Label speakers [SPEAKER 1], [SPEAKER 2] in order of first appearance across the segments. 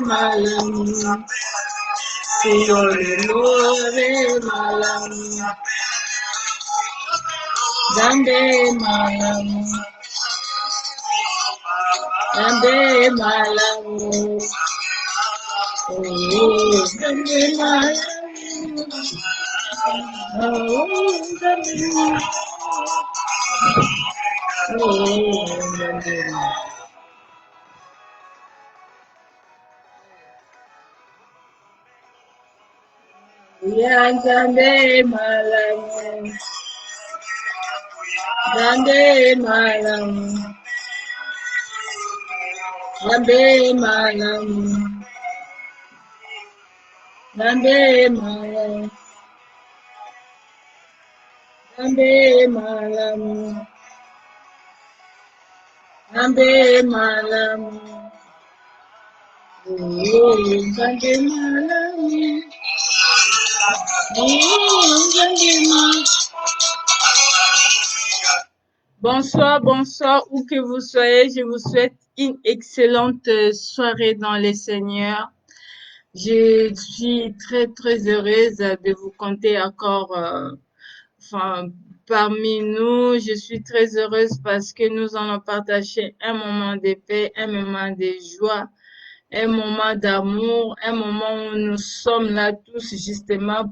[SPEAKER 1] malamu. Siolore malamu. Zambe malamu. Zambe malamu. Oh, zambe malamu. Oh, zambe malamu. Oh, zambe malamu. Ya zambe malamu. Zambe malamu. Zambe malamu. Zambe malamu. Zambe malamu. Zambe malamu. Oh, zambe malamu. Oh, zambe malamu. Bonsoir, bonsoir, où que vous soyez, je vous souhaite une excellente soirée dans les Seigneurs. Je suis très, très heureuse de vous compter encore, parmi nous. Je suis très heureuse parce que nous allons partager un moment de paix, un moment de joie, un moment d'amour, un moment où nous sommes là tous justement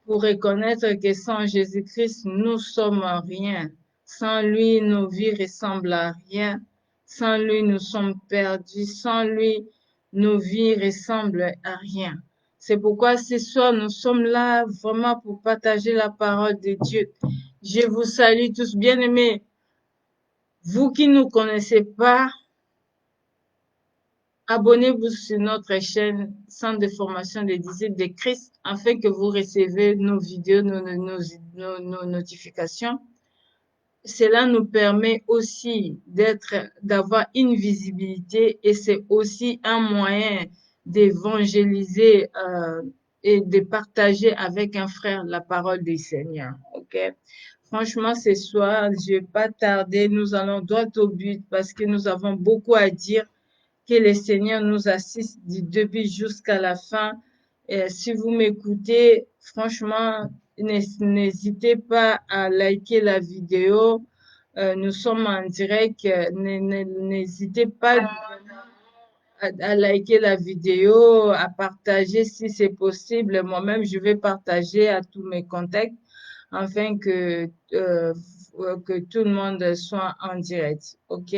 [SPEAKER 1] pour reconnaître que sans Jésus-Christ, nous sommes rien. Sans lui, nos vies ressemblent à rien. Sans lui, nous sommes perdus. Sans lui, nos vies ressemblent à rien. C'est pourquoi ce soir, nous sommes là vraiment pour partager la parole de Dieu. Je vous salue tous, bien-aimés. Vous qui ne nous connaissez pas, abonnez-vous sur notre chaîne Centre de formation des disciples de Christ afin que vous recevez nos vidéos, nos notifications. Cela nous permet aussi d'avoir une visibilité et c'est aussi un moyen d'évangéliser et de partager avec un frère la parole du Seigneur. Ok? Franchement, ce soir, je vais pas tarder. Nous allons droit au but parce que nous avons beaucoup à dire. Que le Seigneur nous assiste du début jusqu'à la fin. Et si vous m'écoutez, franchement, n'hésitez pas à liker la vidéo. Nous sommes en direct. N'hésitez pas à liker la vidéo, à partager si c'est possible. Moi-même, je vais partager à tous mes contacts afin que tout le monde soit en direct. OK?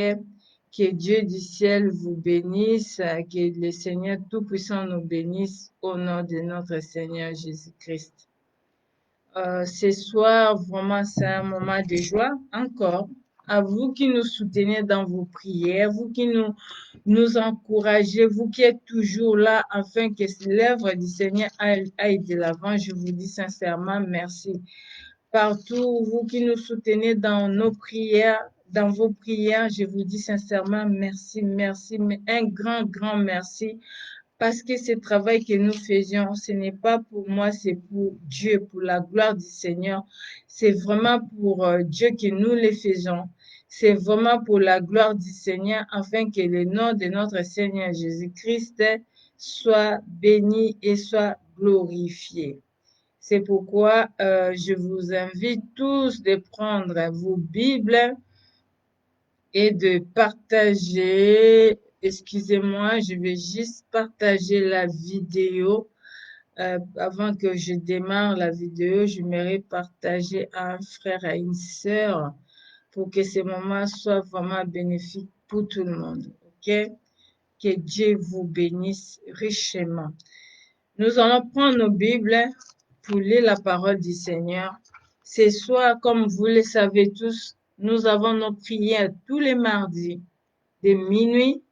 [SPEAKER 1] Que Dieu du ciel vous bénisse, que le Seigneur Tout-Puissant nous bénisse au nom de notre Seigneur Jésus-Christ. Ce soir, vraiment, c'est un moment de joie encore. À vous qui nous soutenez dans vos prières, vous qui nous encouragez, vous qui êtes toujours là afin que l'œuvre du Seigneur aille de l'avant, je vous dis sincèrement merci. Partout, vous qui nous soutenez dans nos prières, dans vos prières, je vous dis sincèrement merci, merci, mais un grand, grand merci. Parce que ce travail que nous faisions, ce n'est pas pour moi, c'est pour Dieu, pour la gloire du Seigneur. C'est vraiment pour Dieu que nous le faisons. C'est vraiment pour la gloire du Seigneur, afin que le nom de notre Seigneur Jésus-Christ soit béni et soit glorifié. C'est pourquoi je vous invite tous de prendre vos Bibles et de partager. Excusez-moi, je vais juste partager la vidéo. Avant que je démarre la vidéo, j'aimerais partager à un frère, à une sœur, pour que ce moment soit vraiment bénéfique pour tout le monde. OK? Que Dieu vous bénisse richement. Nous allons prendre nos Bibles pour lire la parole du Seigneur. Ce soir, comme vous le savez tous, nous avons nos prières tous les mardis de minuit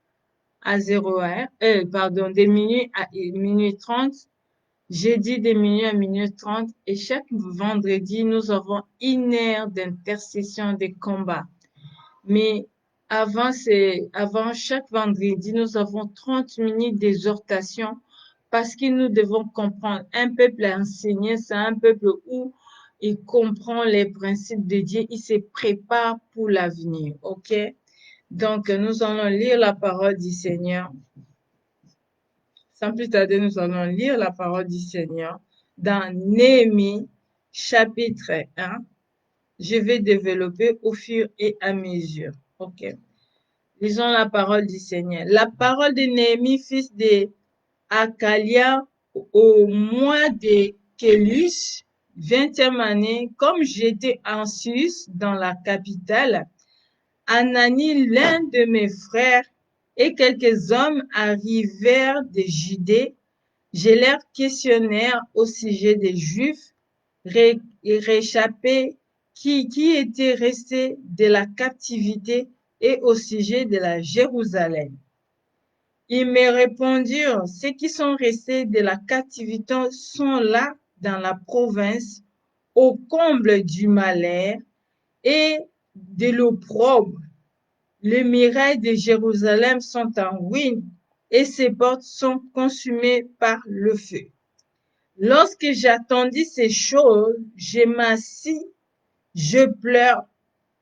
[SPEAKER 1] à 0 heure, de minuit à minuit 30, jeudi de minuit à minuit 30 et chaque vendredi, nous avons une heure d'intercession de combat. Mais avant chaque vendredi, nous avons 30 minutes d'exhortation parce que nous devons comprendre. Un peuple enseigné, c'est un peuple où il comprend les principes de Dieu, il se prépare pour l'avenir, ok? Donc, nous allons lire la parole du Seigneur. Sans plus tarder, nous allons lire la parole du Seigneur dans Néhémie, chapitre 1. Je vais développer au fur et à mesure. OK. Lisons la parole du Seigneur. La parole de Néhémie, fils de Hakalia, au mois de Kélus, 20e année, comme j'étais en Suisse, dans la capitale, Anani, l'un de mes frères, et quelques hommes arrivèrent de Judée. Je leur questionnèrent au sujet des Juifs réchappés qui étaient restés de la captivité et au sujet de la Jérusalem. Ils me répondirent, ceux qui sont restés de la captivité sont là dans la province, au comble du malheur et de l'opprobre. Les murailles de Jérusalem sont en ruine et ses portes sont consumées par le feu. Lorsque j'attendis ces choses, je m'assis, je pleure,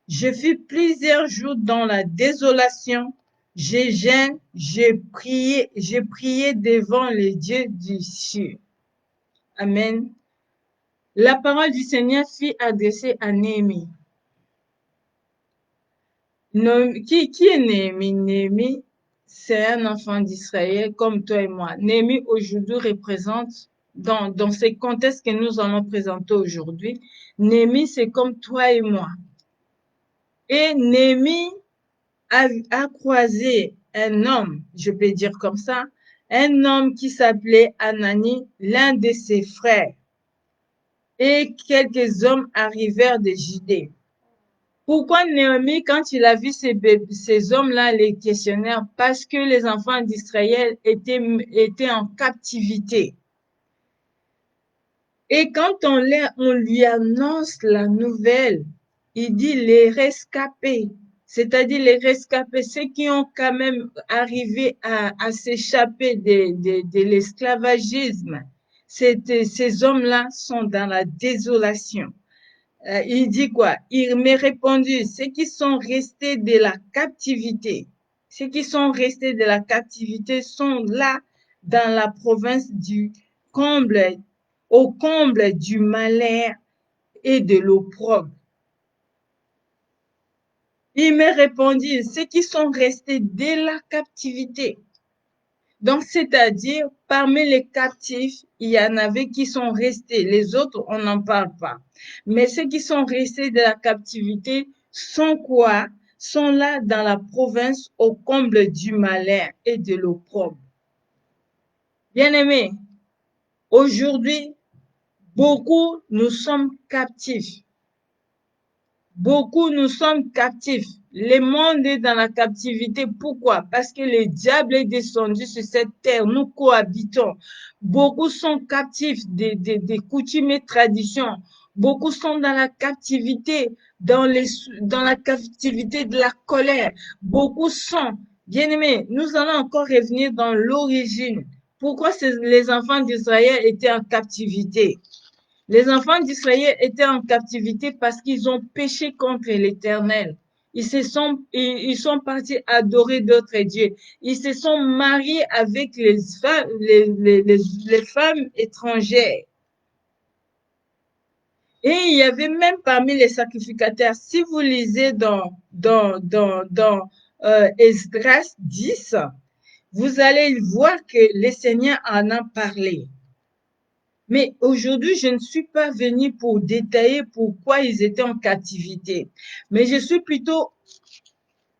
[SPEAKER 1] je fus plusieurs jours dans la désolation, je jeûne, je priais devant les dieux du ciel. Amen. La parole du Seigneur fut adressée à Néhémie. Qui est Néhémie? Néhémie, c'est un enfant d'Israël comme toi et moi. Néhémie aujourd'hui représente, dans ces contextes que nous allons présenter aujourd'hui, Néhémie, c'est comme toi et moi. Et Néhémie a croisé un homme, je peux dire comme ça, un homme qui s'appelait Anani, l'un de ses frères. Et quelques hommes arrivèrent de Judée. Pourquoi Néhémie, quand il a vu ces hommes-là, les questionnaires? Parce que les enfants d'Israël étaient en captivité. Et quand on lui annonce la nouvelle, il dit les rescapés, c'est-à-dire les rescapés, ceux qui ont quand même arrivé à s'échapper de l'esclavagisme. Ces hommes-là sont dans la désolation. Il dit quoi? Il m'est répondu, ceux qui sont restés de la captivité, ceux qui sont restés de la captivité sont là dans la province au comble du malheur et de l'opprobre. Il m'a répondu, ceux qui sont restés de la captivité. Donc, c'est-à-dire, parmi les captifs, il y en avait qui sont restés. Les autres, on n'en parle pas. Mais ceux qui sont restés de la captivité sont quoi? Sont là dans la province au comble du malheur et de l'opprobre. Bien-aimés, aujourd'hui, beaucoup nous sommes captifs. Beaucoup nous sommes captifs. Le monde est dans la captivité. Pourquoi? Parce que le diable est descendu sur cette terre. Nous cohabitons. Beaucoup sont captifs des coutumes et traditions. Beaucoup sont dans la captivité, dans la captivité de la colère. Beaucoup sont, bien-aimés, nous allons encore revenir dans l'origine. Pourquoi les enfants d'Israël étaient en captivité? Les enfants d'Israël étaient en captivité parce qu'ils ont péché contre l'Éternel. Ils sont partis adorer d'autres dieux. Ils se sont mariés avec les femmes étrangères. Et il y avait même parmi les sacrificateurs, si vous lisez dans Esdras 10, vous allez voir que le Seigneur en a parlé. Mais aujourd'hui, je ne suis pas venue pour détailler pourquoi ils étaient en captivité, mais je suis plutôt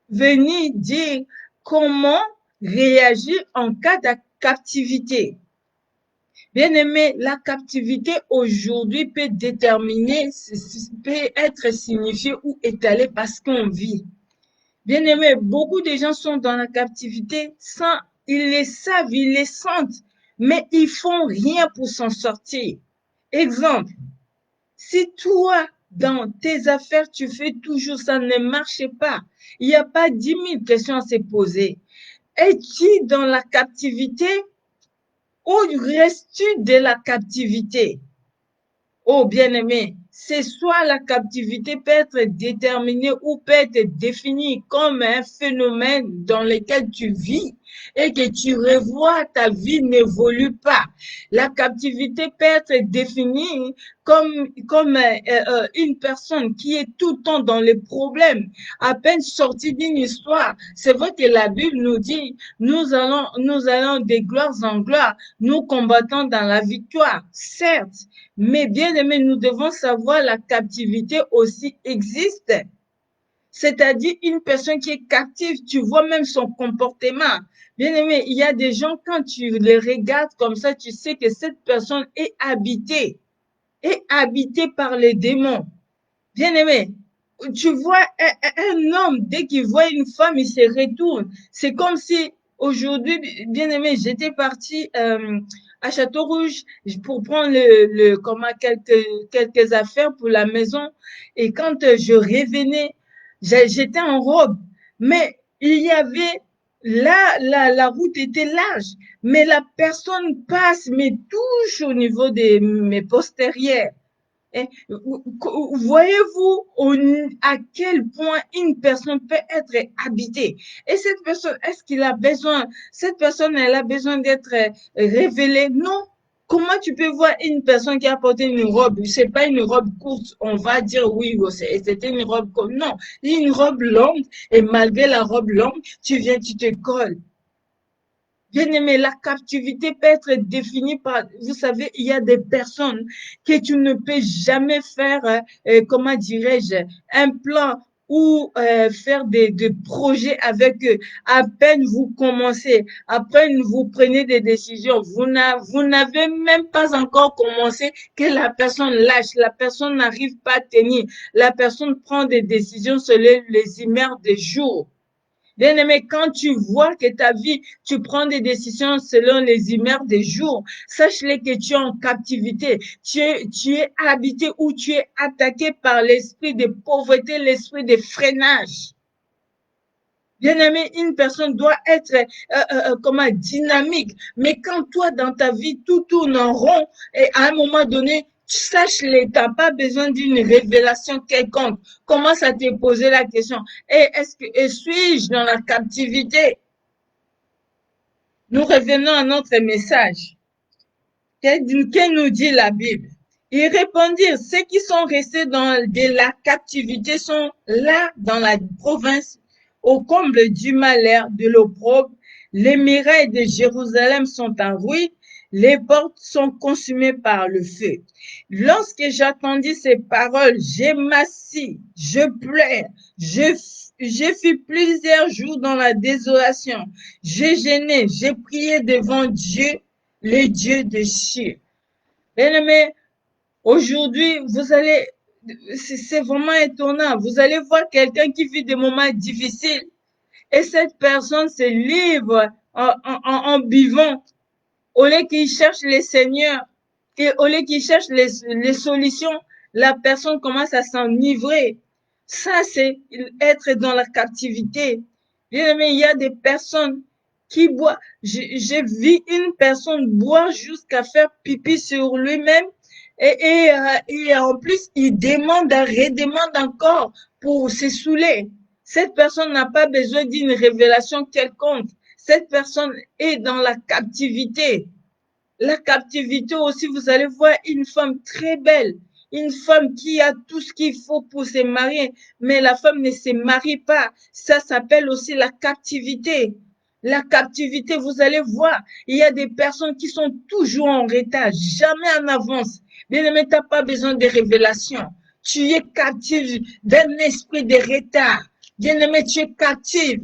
[SPEAKER 1] venue dire comment réagir en cas de captivité. Bien aimé, la captivité aujourd'hui peut être signifiée ou étalée parce qu'on vit. Bien aimé, beaucoup de gens sont dans la captivité ils les savent, ils les sentent, mais ils font rien pour s'en sortir. Exemple, si toi, dans tes affaires, tu fais toujours ça ne marche pas, il n'y a pas 10 000 questions à se poser. Es-tu dans la captivité ou restes-tu de la captivité? Oh, bien-aimé, c'est soit la captivité peut être déterminée ou peut être définie comme un phénomène dans lequel tu vis, et que tu revois ta vie n'évolue pas. La captivité peut être définie comme une personne qui est tout le temps dans les problèmes, à peine sortie d'une histoire. C'est vrai que la Bible nous dit, nous allons de gloire en gloire, nous combattons dans la victoire, certes, mais bien aimé, nous devons savoir la captivité aussi existe. C'est-à-dire une personne qui est captive, tu vois même son comportement. Bien aimé, il y a des gens, quand tu les regardes comme ça, tu sais que cette personne est habitée par les démons. Bien aimé, tu vois un homme, dès qu'il voit une femme, il se retourne. C'est comme si aujourd'hui, bien aimé, j'étais partie à Château-Rouge pour prendre quelques affaires pour la maison. Et quand je revenais, j'étais en robe. Mais il y avait, la route était large. Mais la personne passe, mais touche au niveau de mes postérieurs. Et voyez-vous à quel point une personne peut être habitée? Et cette personne, est-ce qu'il a besoin, cette personne, elle a besoin d'être révélée? Non. Comment tu peux voir une personne qui a porté une robe? C'est pas une robe courte, on va dire oui, c'était une robe comme, non, une robe longue, et malgré la robe longue, tu viens, tu te colles. Bien-aimé, la captivité peut être définie par, vous savez, il y a des personnes que tu ne peux jamais faire, comment dirais-je, un plan ou faire des projets avec eux. À peine vous commencez, à peine vous prenez des décisions, vous n'avez même pas encore commencé que la personne lâche, la personne n'arrive pas à tenir, la personne prend des décisions selon les humeurs des jours. Bien-aimé, quand tu vois que ta vie, tu prends des décisions selon les humeurs des jours, sache-le que tu es en captivité, tu es habité ou tu es attaqué par l'esprit de pauvreté, l'esprit de freinage. Bien-aimé, une personne doit être dynamique. Mais quand toi, dans ta vie, tout tourne en rond, et à un moment donné, sache-le, tu n'as pas besoin d'une révélation quelconque. Commence à te poser la question. Suis-je dans la captivité? Nous revenons à notre message. Que nous dit la Bible? Ils répondirent, ceux qui sont restés de la captivité sont là dans la province, au comble du malheur, de l'opprobre. Les murailles de Jérusalem sont en ruine, les portes sont consumées par le feu. Lorsque j'entendis ces paroles, j'ai m'assis, je pleure, j'ai fait plusieurs jours dans la désolation. J'ai gêné, j'ai prié devant Dieu, le Dieu des cieux. Bien-aimé, aujourd'hui, c'est vraiment étonnant. Vous allez voir quelqu'un qui vit des moments difficiles et cette personne se livre en buvant au lieu qu'il cherche le Seigneur et au lieu qu'il cherche les solutions, la personne commence à s'enivrer. Ça, c'est être dans la captivité. Bien aimé, il y a des personnes qui boivent. J'ai vu une personne boire jusqu'à faire pipi sur lui-même et en plus, il demande, redemande encore pour se saouler. Cette personne n'a pas besoin d'une révélation quelconque. Cette personne est dans la captivité. La captivité aussi, vous allez voir une femme très belle, une femme qui a tout ce qu'il faut pour se marier, mais la femme ne se marie pas. Ça s'appelle aussi la captivité. La captivité, vous allez voir, il y a des personnes qui sont toujours en retard, jamais en avance. Bien aimé, tu n'as pas besoin de révélations. Tu es captive d'un esprit de retard. Bien aimé, tu es captive.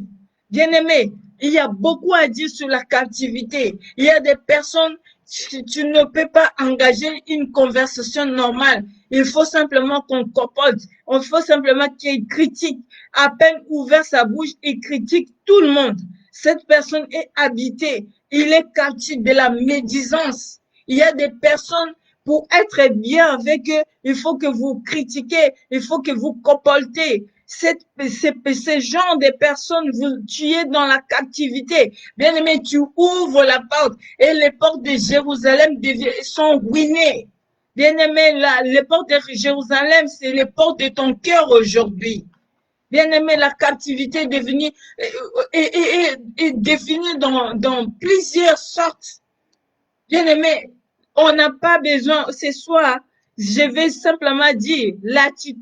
[SPEAKER 1] Bien aimé, il y a beaucoup à dire sur la captivité. Il y a des personnes, tu ne peux pas engager une conversation normale. Il faut simplement qu'on comporte. Il faut simplement qu'il critique. À peine ouvert sa bouche, il critique tout le monde. Cette personne est habitée. Il est captif de la médisance. Il y a des personnes, pour être bien avec eux, il faut que vous critiquez, il faut que vous comportez. Ces genre de personnes, tu es dans la captivité. Bien aimé, tu ouvres la porte et les portes de Jérusalem sont ruinées. Bien aimé, les portes de Jérusalem, c'est les portes de ton cœur aujourd'hui. Bien-aimé, la captivité est devenue, est définie dans plusieurs sortes. Bien-aimé, on n'a pas besoin, c'est soit, je vais simplement dire,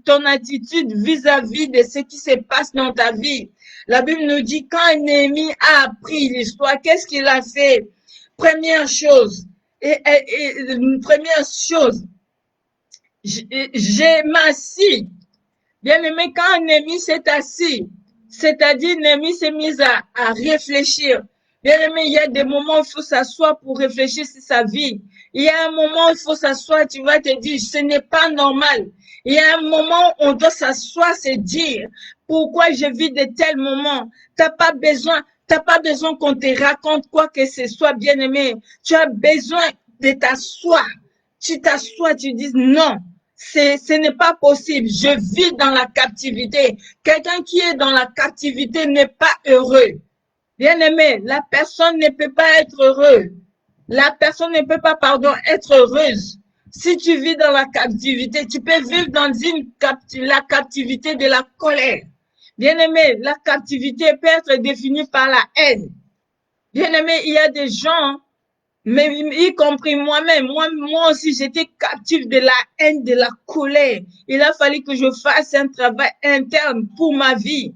[SPEAKER 1] ton attitude vis-à-vis de ce qui se passe dans ta vie. La Bible nous dit, quand Néhémie a appris l'histoire, qu'est-ce qu'il a fait? Première chose, première chose, j'ai m'assis. Bien-aimé, quand Néhémie s'est assis, c'est-à-dire Néhémie s'est mise à réfléchir. Bien-aimé, il y a des moments où il faut s'asseoir pour réfléchir sur sa vie. Il y a un moment où il faut s'asseoir, tu vas te dire, ce n'est pas normal. Il y a un moment où on doit s'asseoir, se dire, pourquoi je vis de tels moments? T'as pas besoin qu'on te raconte quoi que ce soit, bien-aimé. Tu as besoin de t'asseoir. Tu t'assois, tu dis non. Ce n'est pas possible. Je vis dans la captivité. Quelqu'un qui est dans la captivité n'est pas heureux. Bien-aimé, la personne ne peut pas être heureuse. La personne ne peut pas, être heureuse. Si tu vis dans la captivité, tu peux vivre dans la captivité de la colère. Bien-aimé, la captivité peut être définie par la haine. Bien-aimé, il y a des gens, mais y compris moi-même, moi aussi, j'étais captif de la haine, de la colère. Il a fallu que je fasse un travail interne pour ma vie.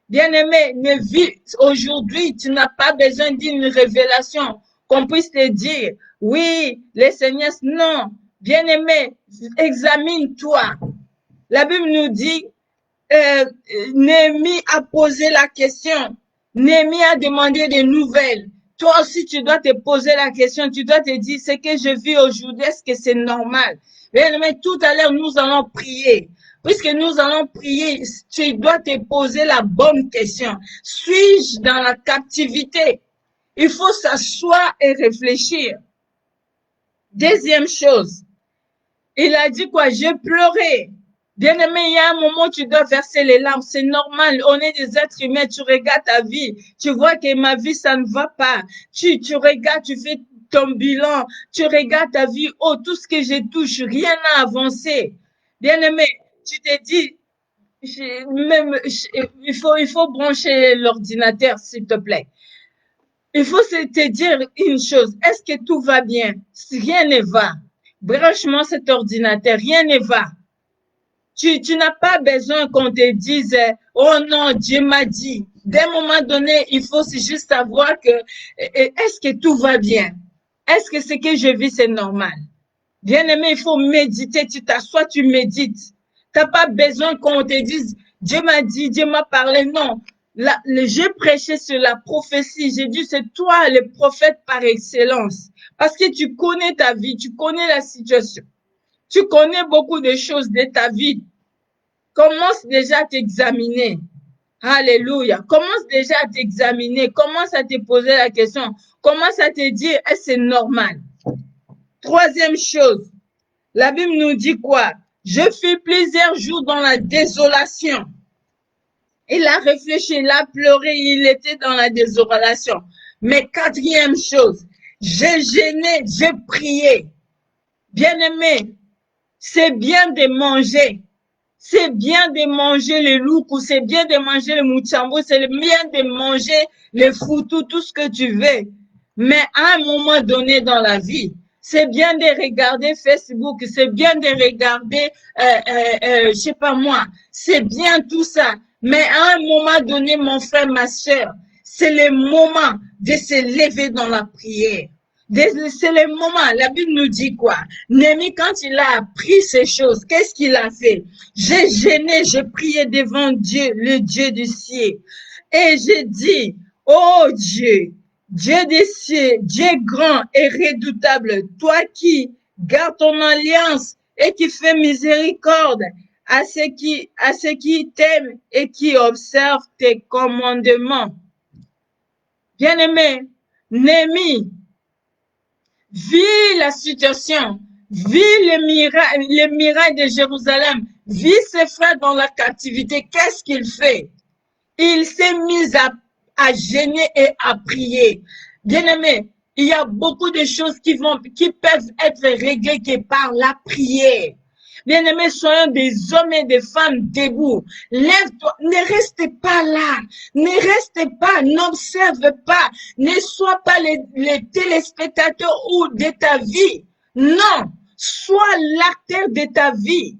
[SPEAKER 1] Bien-aimé, ne vis aujourd'hui, tu n'as pas besoin d'une révélation qu'on puisse te dire, oui, le Seigneur, non. Bien-aimé, examine-toi. La Bible nous dit, Néhémie a posé la question. Néhémie a demandé des nouvelles. Toi aussi, tu dois te poser la question. Tu dois te dire, ce que je vis aujourd'hui, est-ce que c'est normal? Bien-aimé, tout à l'heure, nous allons prier. Puisque nous allons prier, tu dois te poser la bonne question. Suis-je dans la captivité? Il faut s'asseoir et réfléchir. Deuxième chose, il a dit quoi? Je pleurais. Bien-aimé, il y a un moment où tu dois verser les larmes. C'est normal. On est des êtres humains. Tu regardes ta vie. Tu vois que ma vie, ça ne va pas. Tu regardes, tu fais ton bilan. Tu regardes ta vie. Oh, tout ce que je touche, rien n'a avancé. Bien-aimé, tu te dis, il faut brancher l'ordinateur, s'il te plaît. Il faut te dire une chose. Est-ce que tout va bien? Si rien ne va, branche-moi cet ordinateur. Rien ne va. Tu n'as pas besoin qu'on te dise, oh non, Dieu m'a dit. D'un moment donné, il faut juste savoir que, est-ce que tout va bien? Est-ce que ce que je vis, c'est normal? Bien-aimé, il faut méditer. Tu t'assois, tu médites. Tu n'as pas besoin qu'on te dise, Dieu m'a dit, Dieu m'a parlé. Non. J'ai prêché sur la prophétie. J'ai dit, c'est toi le prophète par excellence. Parce que tu connais ta vie, tu connais la situation. Tu connais beaucoup de choses de ta vie. Commence déjà à t'examiner. Alléluia. Commence déjà à t'examiner. Commence à te poser la question. Commence à te dire, est-ce que c'est normal? Troisième chose, la Bible nous dit quoi? Je fus plusieurs jours dans la désolation. Il a réfléchi, il a pleuré, il était dans la désolation. Mais quatrième chose, j'ai gêné, j'ai prié. Bien-aimé, c'est bien de manger. C'est bien de manger le loukou, c'est bien de manger le mouchambo, c'est bien de manger le foutou, tout ce que tu veux. Mais à un moment donné dans la vie, c'est bien de regarder Facebook, c'est bien de regarder, je sais pas moi, c'est bien tout ça. Mais à un moment donné, mon frère, ma soeur, c'est le moment de se lever dans la prière. C'est le moment, la Bible nous dit quoi? Néhémie, quand il a appris ces choses, qu'est-ce qu'il a fait? J'ai gêné, j'ai prié devant Dieu, le Dieu du ciel. Et j'ai dit, oh Dieu, Dieu des cieux, Dieu grand et redoutable, toi qui gardes ton alliance et qui fais miséricorde à ceux qui t'aiment et qui observent tes commandements. Bien-aimé, Néhémie, vit la situation, vit le miracle de Jérusalem, vit ses frères dans la captivité. Qu'est-ce qu'il fait? Il s'est mis à gêner et à prier. Bien-aimé, il y a beaucoup de choses qui peuvent être réglées que par la prière. Bien-aimés, soyons des hommes et des femmes debout. Lève-toi, ne restez pas là. Ne restez pas, n'observe pas. Ne sois pas les téléspectateurs ou de ta vie. Non, sois l'acteur de ta vie.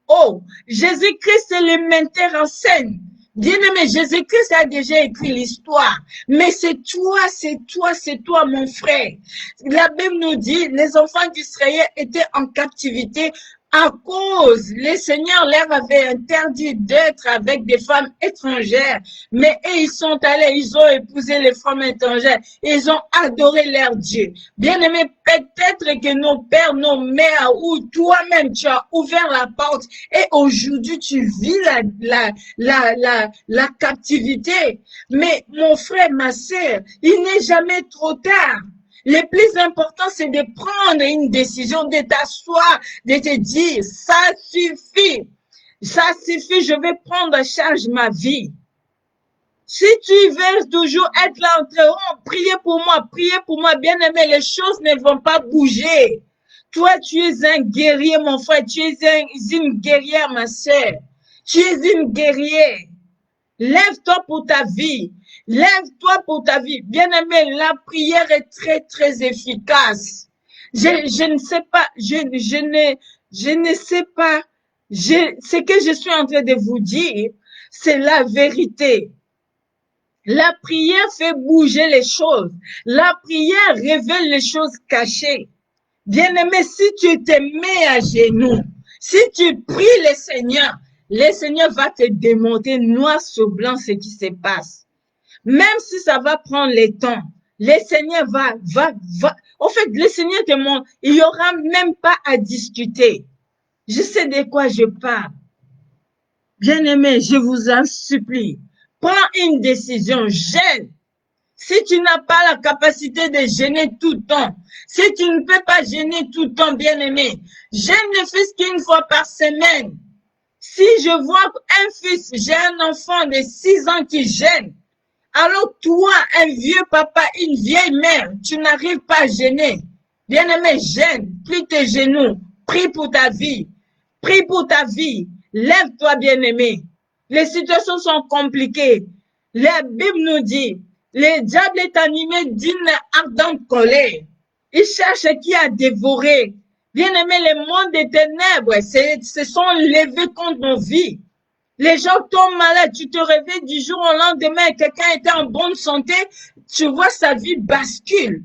[SPEAKER 1] Oh, Jésus-Christ est le metteur en scène. Bien-aimé, Jésus-Christ a déjà écrit l'histoire. Mais c'est toi, mon frère. La Bible nous dit, les enfants d'Israël étaient en captivité à cause, le Seigneur leur avait interdit d'être avec des femmes étrangères. Mais ils sont allés, ils ont épousé les femmes étrangères. Ils ont adoré leur Dieu. Bien-aimé, peut-être que nos pères, nos mères ou toi-même, tu as ouvert la porte et aujourd'hui tu vis la captivité. Mais mon frère, ma sœur, il n'est jamais trop tard. Le plus important, c'est de prendre une décision, de t'asseoir, de te dire, ça suffit, je vais prendre en charge ma vie. Si tu veux toujours être là en train, oh, priez pour moi, bien-aimé, les choses ne vont pas bouger. Toi, tu es un guerrier, mon frère, tu es une guerrière, ma sœur. Tu es une guerrière. Lève-toi pour ta vie. Lève-toi pour ta vie. Bien-aimé, la prière est très, très efficace. Je ne sais pas, je ne sais pas, ce que je suis en train de vous dire, c'est la vérité. La prière fait bouger les choses. La prière révèle les choses cachées. Bien-aimé, si tu te mets à genoux, si tu pries le Seigneur va te démontrer noir sur blanc ce qui se passe. Même si ça va prendre le temps, le Seigneur va. En fait, le Seigneur te montre, il n'y aura même pas à discuter. Je sais de quoi je parle. Bien-aimé, je vous en supplie, prends une décision, gêne. Si tu n'as pas la capacité de gêner tout le temps, si tu ne peux pas gêner tout le temps, bien-aimé, gêne ne fût-ce qu'une fois par semaine. Si je vois un fils, j'ai un enfant de 6 ans qui gêne, alors toi, un vieux papa, une vieille mère, tu n'arrives pas à gêner. Bien-aimé, gêne, plie tes genoux, prie pour ta vie. Prie pour ta vie. Lève-toi, bien-aimé. Les situations sont compliquées. La Bible nous dit, le diable est animé d'une ardente colère. Il cherche qui a dévoré. Bien-aimé, le monde des ténèbres se sont levés contre nos vies. Les gens tombent malades, tu te réveilles du jour au lendemain, quelqu'un était en bonne santé, tu vois sa vie bascule.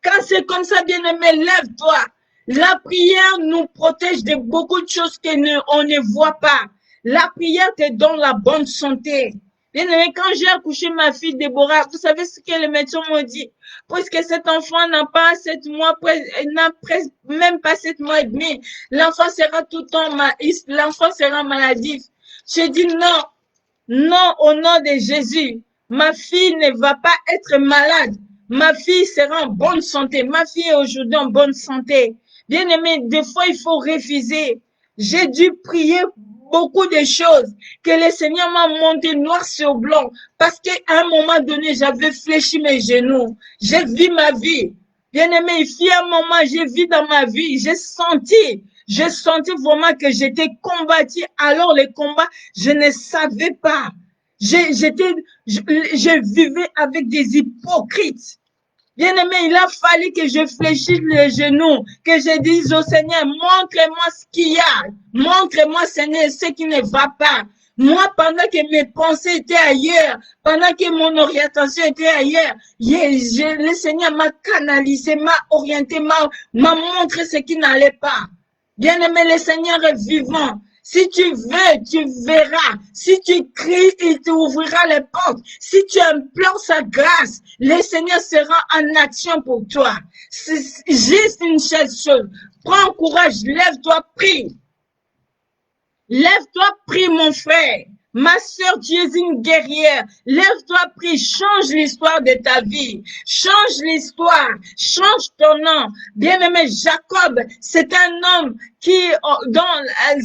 [SPEAKER 1] Quand c'est comme ça, bien-aimé, lève-toi. La prière nous protège de beaucoup de choses qu'on ne voit pas. La prière te donne la bonne santé. Bien-aimé, quand j'ai accouché ma fille Déborah, vous savez ce que les médecins m'ont dit? Puisque cet enfant n'a pas 7 mois, n'a presque même pas 7 mois et demi, l'enfant sera tout le temps, l'enfant sera maladif. Je dis non, non au nom de Jésus. Ma fille ne va pas être malade. Ma fille sera en bonne santé. Ma fille est aujourd'hui en bonne santé. Bien aimé, des fois il faut refuser. J'ai dû prier beaucoup de choses que le Seigneur m'a monté noir sur blanc parce qu'à un moment donné j'avais fléchi mes genoux. J'ai vu ma vie. Bien aimé, il y a un moment j'ai vu dans ma vie, j'ai senti vraiment que j'étais combattu. Alors les combats, je ne savais pas. Je vivais avec des hypocrites. Bien-aimé, il a fallu que je fléchisse les genoux, que je dise au Seigneur, montre-moi ce qu'il y a. Montre-moi, Seigneur, ce qui ne va pas. Moi, pendant que mes pensées étaient ailleurs, pendant que mon orientation était ailleurs, le Seigneur m'a canalisé, m'a orienté, m'a montré ce qui n'allait pas. Bien-aimé, le Seigneur est vivant. Si tu veux, tu verras. Si tu cries, il t'ouvrira les portes. Si tu implores sa grâce, le Seigneur sera en action pour toi. C'est juste une seule chose. Prends courage, lève-toi, prie. Lève-toi, prie, mon frère. Ma sœur, tu es une guerrière. Lève-toi, prie, change l'histoire de ta vie. Change l'histoire, change ton nom. Bien-aimé, Jacob, c'est un homme dont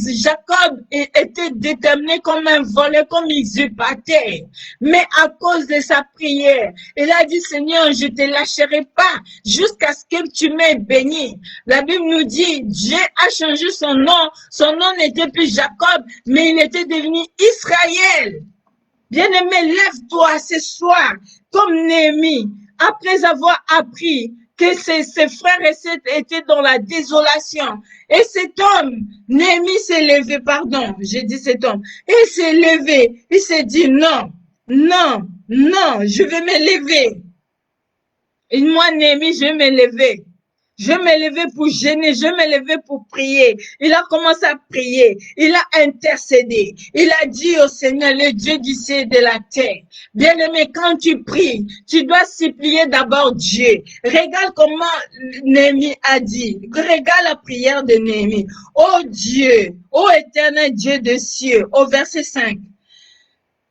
[SPEAKER 1] Jacob était déterminé comme un voleur, comme usurpateur. Mais à cause de sa prière, il a dit, Seigneur, je te lâcherai pas jusqu'à ce que tu m'aies béni. La Bible nous dit, Dieu a changé son nom. Son nom n'était plus Jacob, mais il était devenu Israël. Bien-aimé, lève-toi ce soir, comme Néhémie, après avoir appris que ses frères et sœurs étaient dans la désolation. Et cet homme, Néhémie s'est levé, pardon, j'ai dit cet homme, il s'est levé, il s'est dit non, non, non, je vais me lever. Et moi, Néhémie, je vais me lever. Je vais me lever pour gêner, je vais me lever pour prier. Il a commencé à prier, il a intercédé. Il a dit au Seigneur, le Dieu du ciel et de la terre, bien-aimé, quand tu pries, tu dois supplier d'abord Dieu. Regarde comment Néhémie a dit, regarde la prière de Néhémie. Oh Dieu, ô éternel Dieu des cieux, au verset 5.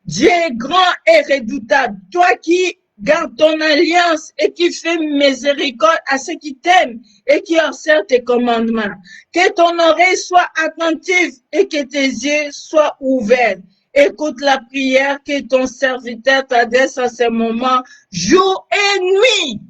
[SPEAKER 1] Dieu est grand et redoutable, toi qui garde ton alliance et qui fait miséricorde à ceux qui t'aiment et qui observent tes commandements. Que ton oreille soit attentive et que tes yeux soient ouverts. Écoute la prière que ton serviteur t'adresse à ce moment, jour et nuit.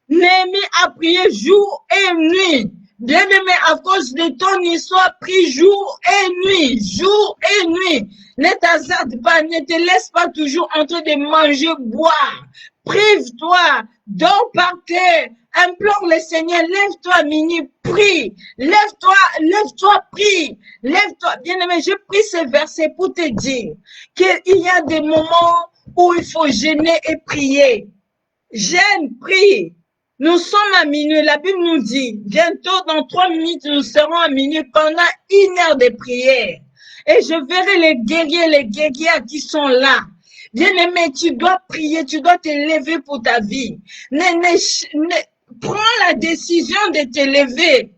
[SPEAKER 1] Néhémie a prié jour et nuit. Bien-aimé, à cause de ton histoire, prie jour et nuit, jour et nuit. Ne t'hasarde pas, ne te laisse pas toujours en train de manger, boire. Prive-toi, dors par terre, implore le Seigneur, lève-toi, Mini, prie. Lève-toi, prie. Lève-toi. Bien-aimé, je prie ce verset pour te dire qu'il y a des moments où il faut gêner et prier. Gêne, prie. Nous sommes à minuit, la Bible nous dit, bientôt dans 3 minutes, nous serons à minuit pendant 1 heure de prière. Et je verrai les guerriers qui sont là. Bien-aimé, tu dois prier, tu dois te lever pour ta vie. Prends la décision de te lever.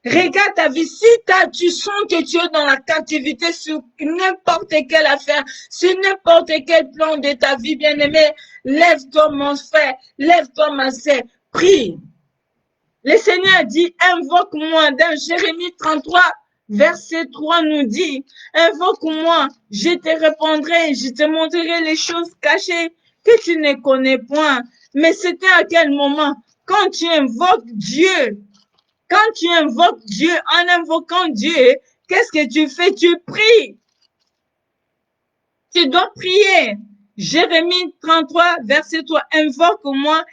[SPEAKER 1] Regarde ta vie. Si tu sens que tu es dans la captivité sur n'importe quelle affaire, sur n'importe quel plan de ta vie, bien-aimé, lève-toi, mon frère, lève-toi, ma sœur, prie. Le Seigneur dit, invoque-moi. Dans Jérémie 33, verset 3 nous dit, invoque-moi, je te répondrai, je te montrerai les choses cachées que tu ne connais point. Mais c'était à quel moment? Quand tu invoques Dieu. Quand tu invoques Dieu, en invoquant Dieu, qu'est-ce que tu fais? Tu pries. Tu dois prier. Jérémie 33, verset 3, invoque-moi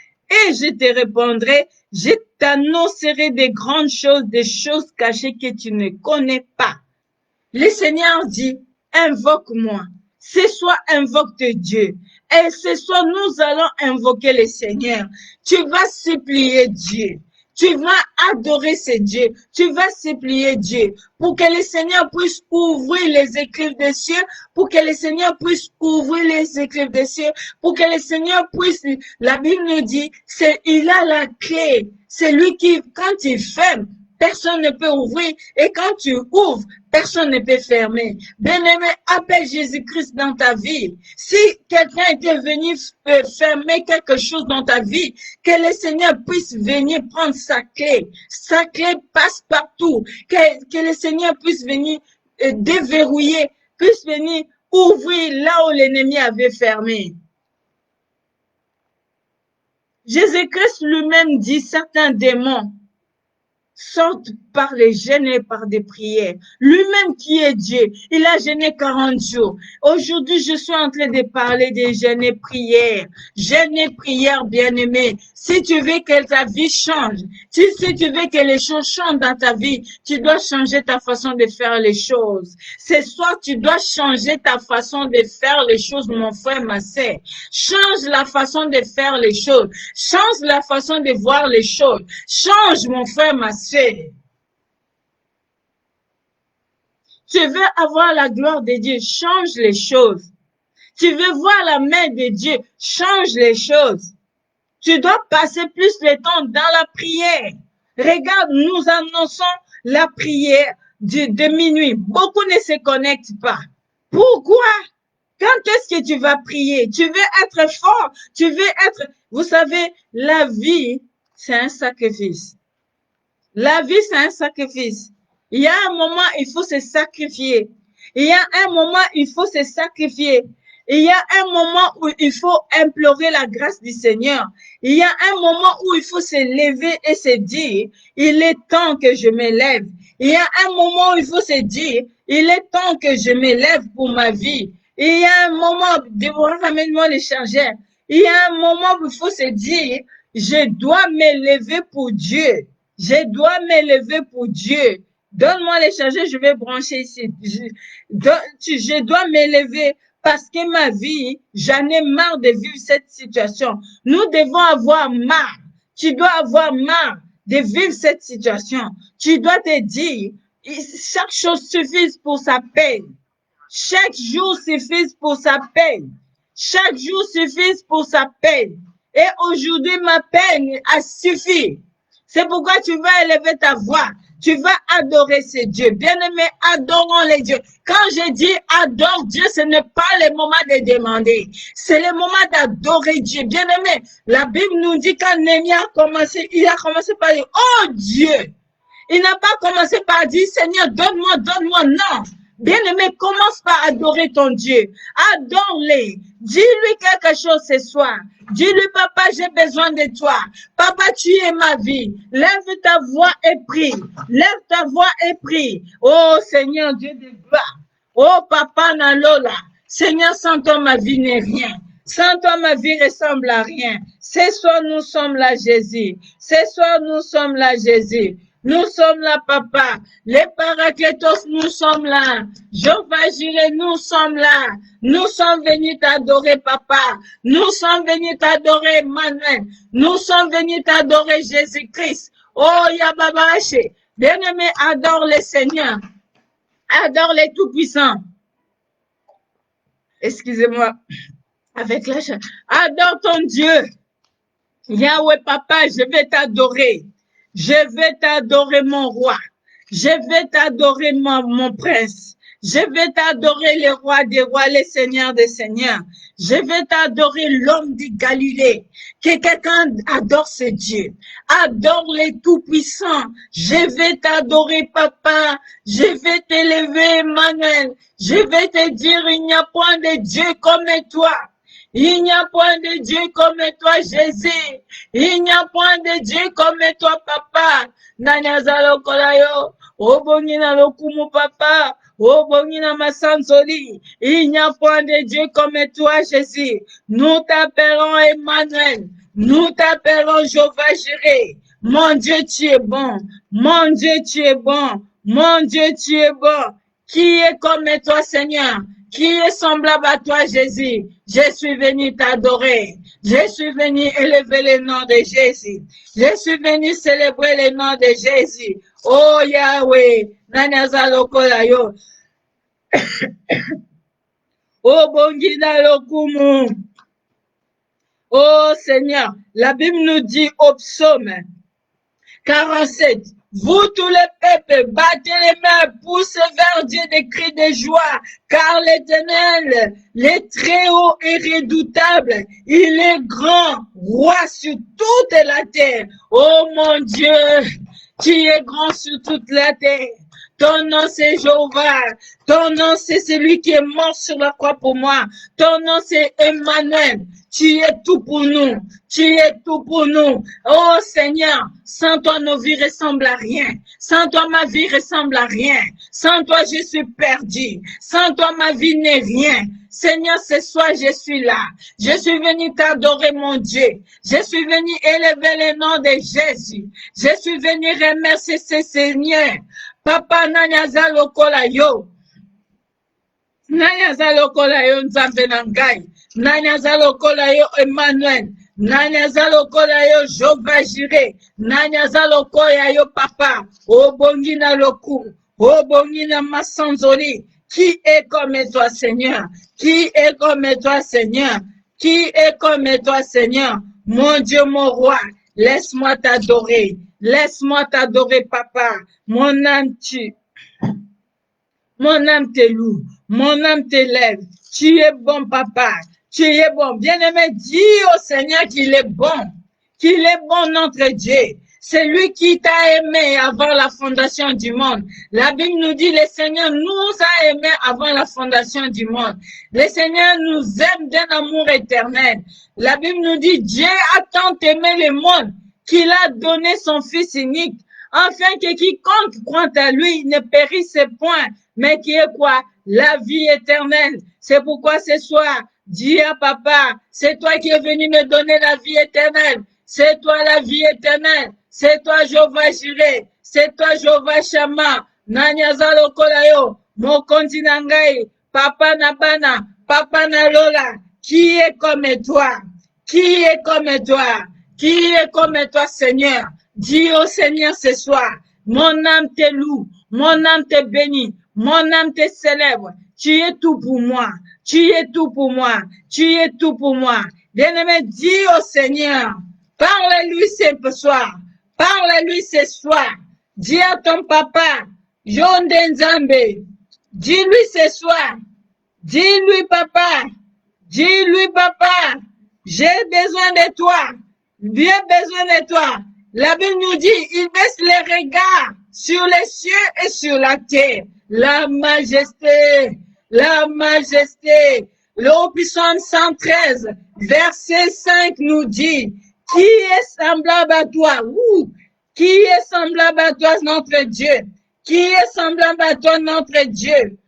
[SPEAKER 1] et je te répondrai. Je t'annoncerai des grandes choses, des choses cachées que tu ne connais pas. Le Seigneur dit, invoque-moi. Ce soir, invoque Dieu. Et ce soir, nous allons invoquer le Seigneur. Tu vas supplier Dieu. Tu vas adorer ce Dieu. Tu vas supplier Dieu pour que le Seigneur puisse ouvrir les écluses des cieux, pour que le Seigneur puisse ouvrir les écluses des cieux, pour que le Seigneur puisse, la Bible nous dit, il a la clé. C'est lui qui, quand il ferme, personne ne peut ouvrir. Et quand tu ouvres, personne ne peut fermer. Bien-aimé, appelle Jésus-Christ dans ta vie. Si quelqu'un était venu fermer quelque chose dans ta vie, que le Seigneur puisse venir prendre sa clé. Sa clé passe partout. Que le Seigneur puisse venir déverrouiller, puisse venir ouvrir là où l'ennemi avait fermé. Jésus-Christ lui-même dit certains démons sortent par les jeûnes et par des prières. Lui-même qui est Dieu, il a jeûné 40 jours. Aujourd'hui, je suis en train de parler des jeûnes et prières. Jeûne et prières, bien-aimés. Si tu veux que ta vie change, si tu veux que les choses changent dans ta vie, tu dois changer ta façon de faire les choses. Ce soir, tu dois changer ta façon de faire les choses, mon frère, ma sœur. Change la façon de faire les choses. Change la façon de voir les choses. Change, mon frère, ma sœur. Tu veux avoir la gloire de Dieu, change les choses. Tu veux voir la main de Dieu, change les choses. Tu dois passer plus de temps dans la prière. Regarde, nous annonçons la prière de minuit. Beaucoup ne se connectent pas. Pourquoi? Quand est-ce que tu vas prier? Tu veux être fort, tu veux être... Vous savez, la vie, c'est un sacrifice. La vie, c'est un sacrifice. Il y a un moment, il faut se sacrifier. Il y a un moment, il faut se sacrifier. Il y a un moment où il faut implorer la grâce du Seigneur. Il y a un moment où il faut se lever et se dire, il est temps que je me lève. Il y a un moment où il faut se dire, il est temps que je me lève pour ma vie. Il y a un moment, Déborah, ramène-moi l'échangeur. Il y a un moment où il faut se dire, je dois me lever pour Dieu. Je dois me lever pour Dieu. Donne-moi les chargeurs, je vais brancher ici. Je dois me lever parce que ma vie, j'en ai marre de vivre cette situation. Nous devons avoir marre. Tu dois avoir marre de vivre cette situation. Tu dois te dire, chaque chose suffit pour sa peine. Chaque jour suffit pour sa peine. Chaque jour suffit pour sa peine. Et aujourd'hui, ma peine a suffi. C'est pourquoi tu vas élever ta voix. Tu vas adorer ces dieux. Bien-aimés, adorons les dieux. Quand je dis adore Dieu, ce n'est pas le moment de demander. C'est le moment d'adorer Dieu. Bien-aimés, la Bible nous dit quand Néhémie a commencé, il a commencé par dire, oh Dieu. Il n'a pas commencé par dire, Seigneur, donne-moi, donne-moi. Non. Bien-aimé, commence par adorer ton Dieu. Adore-les. Dis-lui quelque chose ce soir. Dis-lui, papa, j'ai besoin de toi. Papa, tu es ma vie. Lève ta voix et prie. Lève ta voix et prie. Oh Seigneur, Dieu de gloire. Oh papa Nalola. Seigneur, sans toi, ma vie n'est rien. Sans toi, ma vie ressemble à rien. Ce soir, nous sommes là, Jésus. Ce soir, nous sommes là, Jésus. Nous sommes là, papa. Les paraclétos, nous sommes là. Jéhovah Jireh, nous sommes là. Nous sommes venus t'adorer, papa. Nous sommes venus t'adorer, Emmanuel. Nous sommes venus t'adorer, Jésus-Christ. Oh, Yababaché. Bien-aimé, adore le Seigneur. Adore les tout-puissants. Excusez-moi. Avec la chair. Adore ton Dieu. Yahweh, papa, je vais t'adorer. Je vais t'adorer, mon roi. Je vais t'adorer, mon prince. Je vais t'adorer, le roi des rois, le seigneur des seigneurs. Je vais t'adorer, l'homme de Galilée. Que quelqu'un adore ce Dieu. Adore les tout-puissants. Je vais t'adorer, papa. Je vais t'élever, Emmanuel. Je vais te dire, il n'y a point de Dieu comme toi. Il n'y a point de Dieu comme toi, Jésus. Il n'y a point de Dieu comme toi, papa. Nanyazalo kolayo. Obongina lokumu, papa. Obongina masansoli. Il n'y a point de Dieu comme toi, Jésus. Nous t'appelons Emmanuel. Nous t'appelons Jéhovah Jireh. Mon Dieu, tu es bon. Mon Dieu, tu es bon. Mon Dieu, tu es bon. Qui est comme toi, Seigneur? Qui est semblable à toi, Jésus? Je suis venu t'adorer. Je suis venu élever le nom de Jésus. Je suis venu célébrer le nom de Jésus. Oh Yahweh, Nanazalo Kolayo. Oh Bongina Lokumu. Oh Seigneur, la Bible nous dit au psaume 47. Vous tous les peuples, battez les mains, poussez vers Dieu des cris de joie, car l'Éternel, le Très-Haut est redoutable. Il est grand, roi sur toute la terre. Oh mon Dieu, tu es grand sur toute la terre. Ton nom c'est Jéhovah. Ton nom c'est celui qui est mort sur la croix pour moi. Ton nom c'est Emmanuel. Tu es tout pour nous. Tu es tout pour nous. Oh Seigneur, sans toi nos vies ressemblent à rien. Sans toi ma vie ressemble à rien. Sans toi je suis perdu. Sans toi ma vie n'est rien. Seigneur, ce soir je suis là. Je suis venu t'adorer mon Dieu. Je suis venu élever le nom de Jésus. Je suis venu remercier ce Seigneur. Papa Nanyaza lokola yo. Nanyaza lokola yo nzambe na ngai. Nanyaza lokola yo Emmanuel. Nanyaza lokola yo Jéhovah Jireh. Nanyaza lokola yo papa. Obongi na loku. Obongi na masanzoli. Qui est comme toi, Seigneur? Qui est comme toi, Seigneur? Qui est comme toi, Seigneur? Mon Dieu, mon roi, laisse-moi t'adorer. Laisse-moi t'adorer, papa. Mon âme te loue. Mon âme t'élève. Tu es bon, papa. Tu es bon. Bien-aimé, dis au Seigneur qu'il est bon. Qu'il est bon, notre Dieu. C'est lui qui t'a aimé avant la fondation du monde. La Bible nous dit, le Seigneur nous a aimés avant la fondation du monde. Le Seigneur nous aime d'un amour éternel. La Bible nous dit, Dieu a tant aimé le monde qu'il a donné son Fils unique, afin que quiconque croit à lui ne périsse point, mais qui est quoi? La vie éternelle. C'est pourquoi ce soir, dis à Papa, c'est toi qui es venu me donner la vie éternelle. C'est toi la vie éternelle. C'est toi Jéhovah Jireh. C'est toi Jéhovah Shammah. Nanyaza lokolayo. Mokonzi nangai. Papa Nabana. Papa Nalola. Qui est comme toi? Qui est comme toi? Qui est comme toi, Seigneur? Dis au Seigneur ce soir, mon âme te loue, mon âme te bénit, mon âme te célèbre. Tu es tout pour moi. Tu es tout pour moi. Tu es tout pour moi. Bien-aimé, dis au Seigneur, parle-lui ce soir. Parle-lui ce soir. Dis à ton papa, John Denzambe. Dis-lui ce soir. Dis-lui, papa. Dis-lui, papa. J'ai besoin de toi. J'ai besoin de toi. La Bible nous dit, il baisse les regards sur les cieux et sur la terre. La majesté, la majesté. Le Psaume 113, verset 5 nous dit, qui est semblable à toi? Qui est semblable à toi, notre Dieu? Qui est semblable à toi, notre Dieu?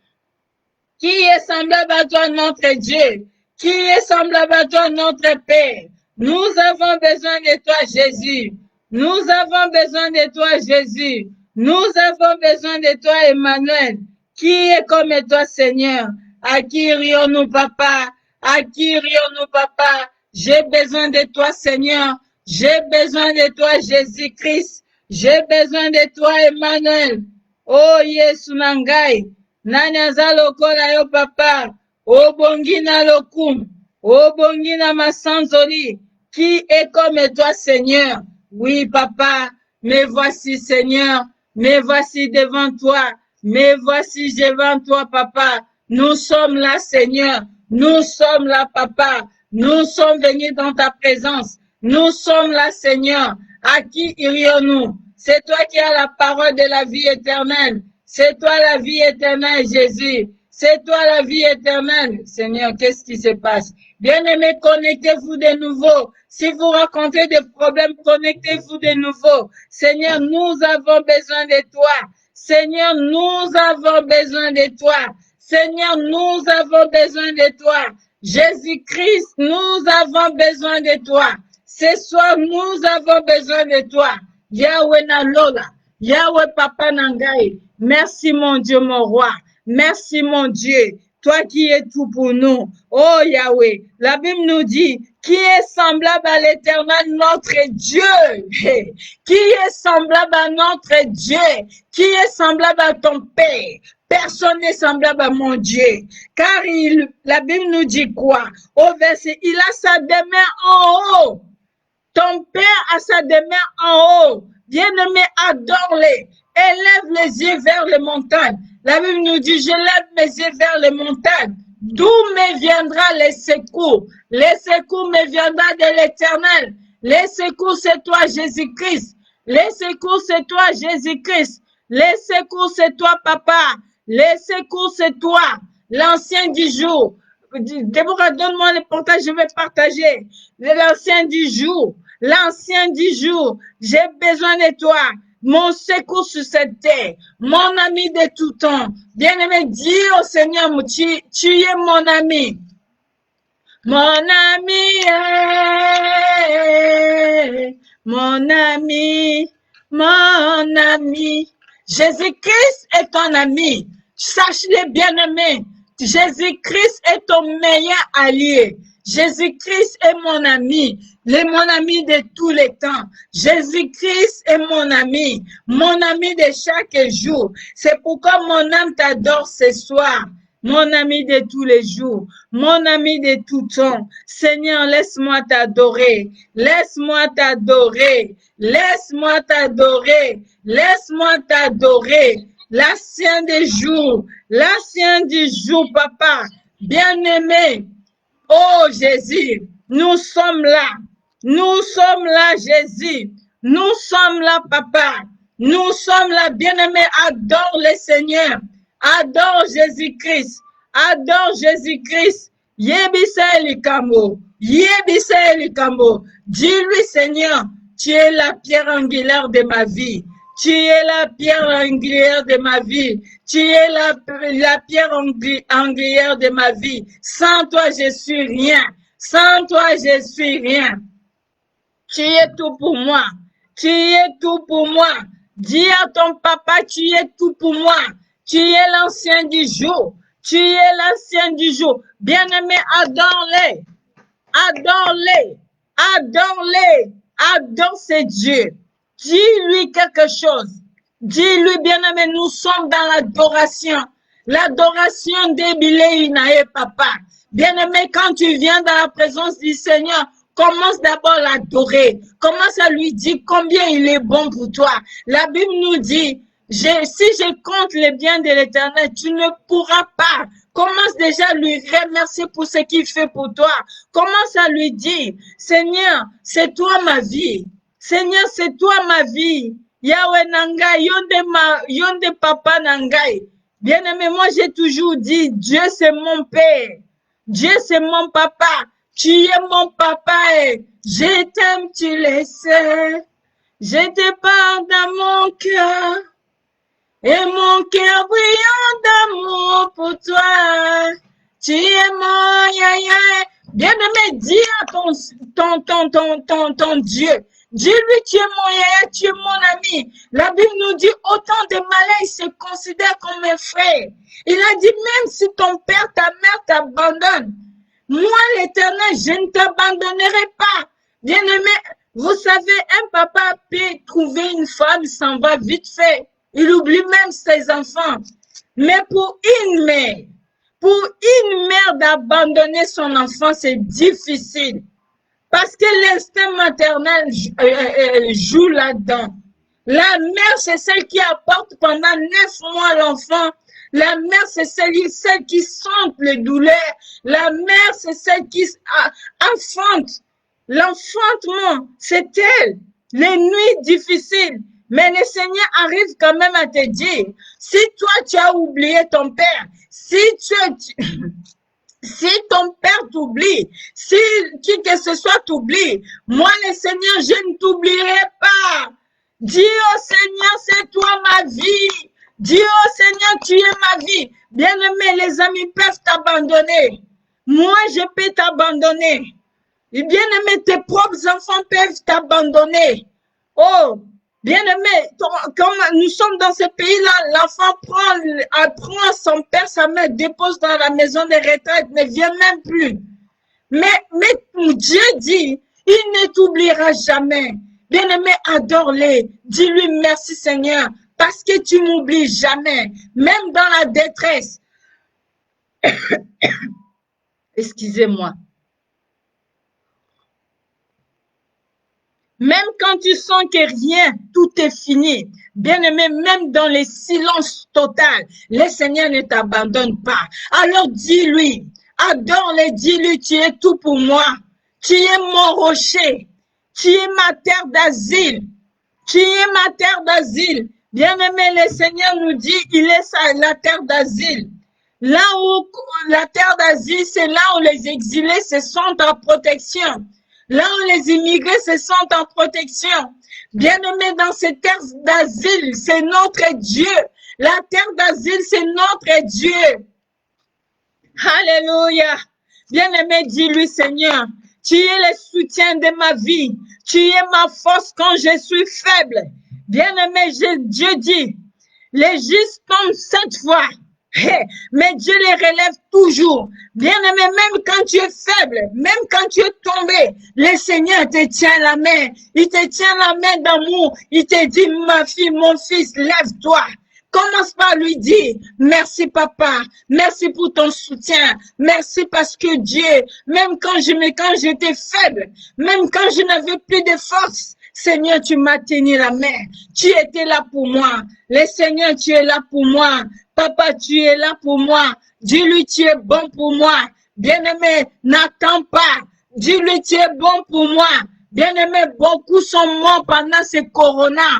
[SPEAKER 1] Qui est semblable à toi, notre Dieu? Qui est semblable à toi, notre Père? Nous avons besoin de toi, Jésus. Nous avons besoin de toi, Jésus. Nous avons besoin de toi, Emmanuel. Qui est comme toi, Seigneur? À qui irions-nous, papa? À qui irions-nous, papa? J'ai besoin de toi, Seigneur. J'ai besoin de toi, Jésus-Christ. J'ai besoin de toi, Emmanuel. Oh, Yesu Nangai. Nanyaza lokola yo, papa. Oh, bongina lokum. Oh, bongina masanzoli. Qui est comme toi, Seigneur? Oui, papa, me voici, Seigneur, me voici devant toi, me voici devant toi, papa. Nous sommes là, Seigneur, nous sommes là, papa, nous sommes venus dans ta présence, nous sommes là, Seigneur. À qui irions-nous? C'est toi qui as la parole de la vie éternelle, c'est toi la vie éternelle, Jésus, c'est toi la vie éternelle. Seigneur, qu'est-ce qui se passe? Bien-aimés, connectez-vous de nouveau. Si vous rencontrez des problèmes, connectez-vous de nouveau. Seigneur, nous avons besoin de toi. Seigneur, nous avons besoin de toi. Seigneur, nous avons besoin de toi. Jésus-Christ, nous avons besoin de toi. Ce soir, nous avons besoin de toi. Yahweh Nalola, Yahweh Papa Nangai. Merci mon Dieu, mon roi. Merci mon Dieu. Toi qui es tout pour nous. Oh Yahweh, la Bible nous dit, qui est semblable à l'Éternel, notre Dieu? Qui est semblable à notre Dieu? Qui est semblable à ton Père? Personne n'est semblable à mon Dieu. Car la Bible nous dit quoi? Au verset, il a sa demeure en haut. Ton Père a sa demeure en haut. Bien-aimé, adore-les. Élève les yeux vers les montagnes. La Bible nous dit, je lève mes yeux vers les montagnes. D'où me viendra les secours? Les secours me viendra de l'Éternel. Les secours, c'est toi, Jésus-Christ. Les secours, c'est toi, Jésus-Christ. Les secours, c'est toi, Papa. Les secours, c'est toi, l'ancien du jour. Déborah, donne-moi le partage, je vais partager. L'ancien du jour. L'ancien du jour. J'ai besoin de toi. Mon secours sur cette terre, mon ami de tout temps. Bien-aimé, dis au Seigneur, tu es mon ami. Mon ami, mon ami, mon ami. Jésus-Christ est ton ami. Sache-le, bien-aimé. Jésus-Christ est ton meilleur allié. Jésus-Christ est mon ami, mon ami de tous les temps. Jésus-Christ est mon ami de chaque jour. C'est pourquoi mon âme t'adore ce soir. Mon ami de tous les jours, mon ami de tout temps. Seigneur, laisse-moi t'adorer. Laisse-moi t'adorer. Laisse-moi t'adorer. Laisse-moi t'adorer. L'ancien des jours, papa, bien-aimé. Oh Jésus, nous sommes là, Jésus. Nous sommes là, papa. Nous sommes là, bien-aimés. Adore le Seigneur. Adore Jésus-Christ. Adore Jésus-Christ. Yebisa Elikamo. Yebisa Elikamo. Dis-lui, Seigneur, tu es la pierre angulaire de ma vie. Tu es la pierre angulaire de ma vie. Tu es la pierre angulaire de ma vie. Sans toi, je suis rien. Sans toi, je suis rien. Tu es tout pour moi. Tu es tout pour moi. Dis à ton papa, tu es tout pour moi. Tu es l'ancien du jour. Tu es l'ancien du jour. Bien-aimé, adore-les. Adore-les. Adore-les. Adore ce Dieu. Dis-lui quelque chose. Dis-lui, bien-aimé, nous sommes dans l'adoration. L'adoration d'Ébile Inae, papa. Bien-aimé, quand tu viens dans la présence du Seigneur, commence d'abord à l'adorer. Commence à lui dire combien il est bon pour toi. La Bible nous dit, si je compte les biens de l'Éternel, tu ne pourras pas. Commence déjà à lui remercier pour ce qu'il fait pour toi. Commence à lui dire, Seigneur, c'est toi ma vie. Seigneur, c'est toi ma vie. Yahweh Nangai, yonde papa Nangai. Bien-aimé, moi j'ai toujours dit, Dieu c'est mon Père. Dieu c'est mon papa. Tu es mon papa et je t'aime, tu le sais. Je te parle dans mon cœur. Et mon cœur brillant d'amour pour toi. Tu es mon yaya. Bien-aimé, dis à ton Dieu. Dis-lui, tu es mon yaya, tu es mon ami. La Bible nous dit, autant de malins, ils se considèrent comme mes frères. Il a dit, même si ton père, ta mère t'abandonnent, moi, l'Éternel, je ne t'abandonnerai pas. Bien-aimé, vous savez, un papa peut trouver une femme, il s'en va vite fait. Il oublie même ses enfants. Mais pour une mère d'abandonner son enfant, c'est difficile. Parce que l'instinct maternel joue là-dedans. La mère, c'est celle qui apporte pendant 9 mois l'enfant. La mère, c'est celle qui sent les douleurs. La mère, c'est celle qui enfante. L'enfantement, c'est elle. Les nuits difficiles. Mais le Seigneur arrive quand même à te dire, si toi tu as oublié ton père, si ton père t'oublie, si qui que ce soit t'oublie, moi le Seigneur, je ne t'oublierai pas. Dis au Seigneur, c'est toi ma vie. Dis au Seigneur, tu es ma vie. Bien-aimé, les amis peuvent t'abandonner. Moi, je peux t'abandonner. Bien-aimé, tes propres enfants peuvent t'abandonner. Oh, bien-aimé, comme nous sommes dans ce pays-là, l'enfant prend son père, sa mère, dépose dans la maison de retraite, ne vient même plus. Mais Dieu dit, il ne t'oubliera jamais. Bien-aimé, adore-les. Dis-lui merci Seigneur, parce que tu m'oublies jamais, même dans la détresse. Excusez-moi. Même quand tu sens que rien, tout est fini. Bien-aimé, même dans le silence total, le Seigneur ne t'abandonne pas. Alors dis-lui, adore-le, dis-lui, tu es tout pour moi. Tu es mon rocher. Tu es ma terre d'asile. Tu es ma terre d'asile. Bien-aimé, le Seigneur nous dit, il est la terre d'asile. Là où la terre d'asile, c'est là où les exilés se sentent en protection. Là où les immigrés se sentent en protection. Bien-aimés, dans cette terre d'asile, c'est notre Dieu. La terre d'asile, c'est notre Dieu. Alléluia. Bien-aimé, dis-lui, Seigneur, tu es le soutien de ma vie. Tu es ma force quand je suis faible. Bien-aimé, Dieu dit, les justes tombent 7 fois. Mais Dieu les relève toujours. Bien-aimé, même quand tu es faible, même quand tu es tombé, le Seigneur te tient la main. Il te tient la main d'amour. Il te dit, ma fille, mon fils, lève-toi. Commence par lui dire, merci papa, merci pour ton soutien, merci parce que Dieu, même quand j'étais faible, même quand je n'avais plus de force, Seigneur, tu m'as tenu la main. Tu étais là pour moi. Le Seigneur, tu es là pour moi. Papa, tu es là pour moi. Dis-lui, tu es bon pour moi. Bien-aimé, n'attends pas. Dis-lui, tu es bon pour moi. Bien-aimés, beaucoup sont morts pendant ce corona.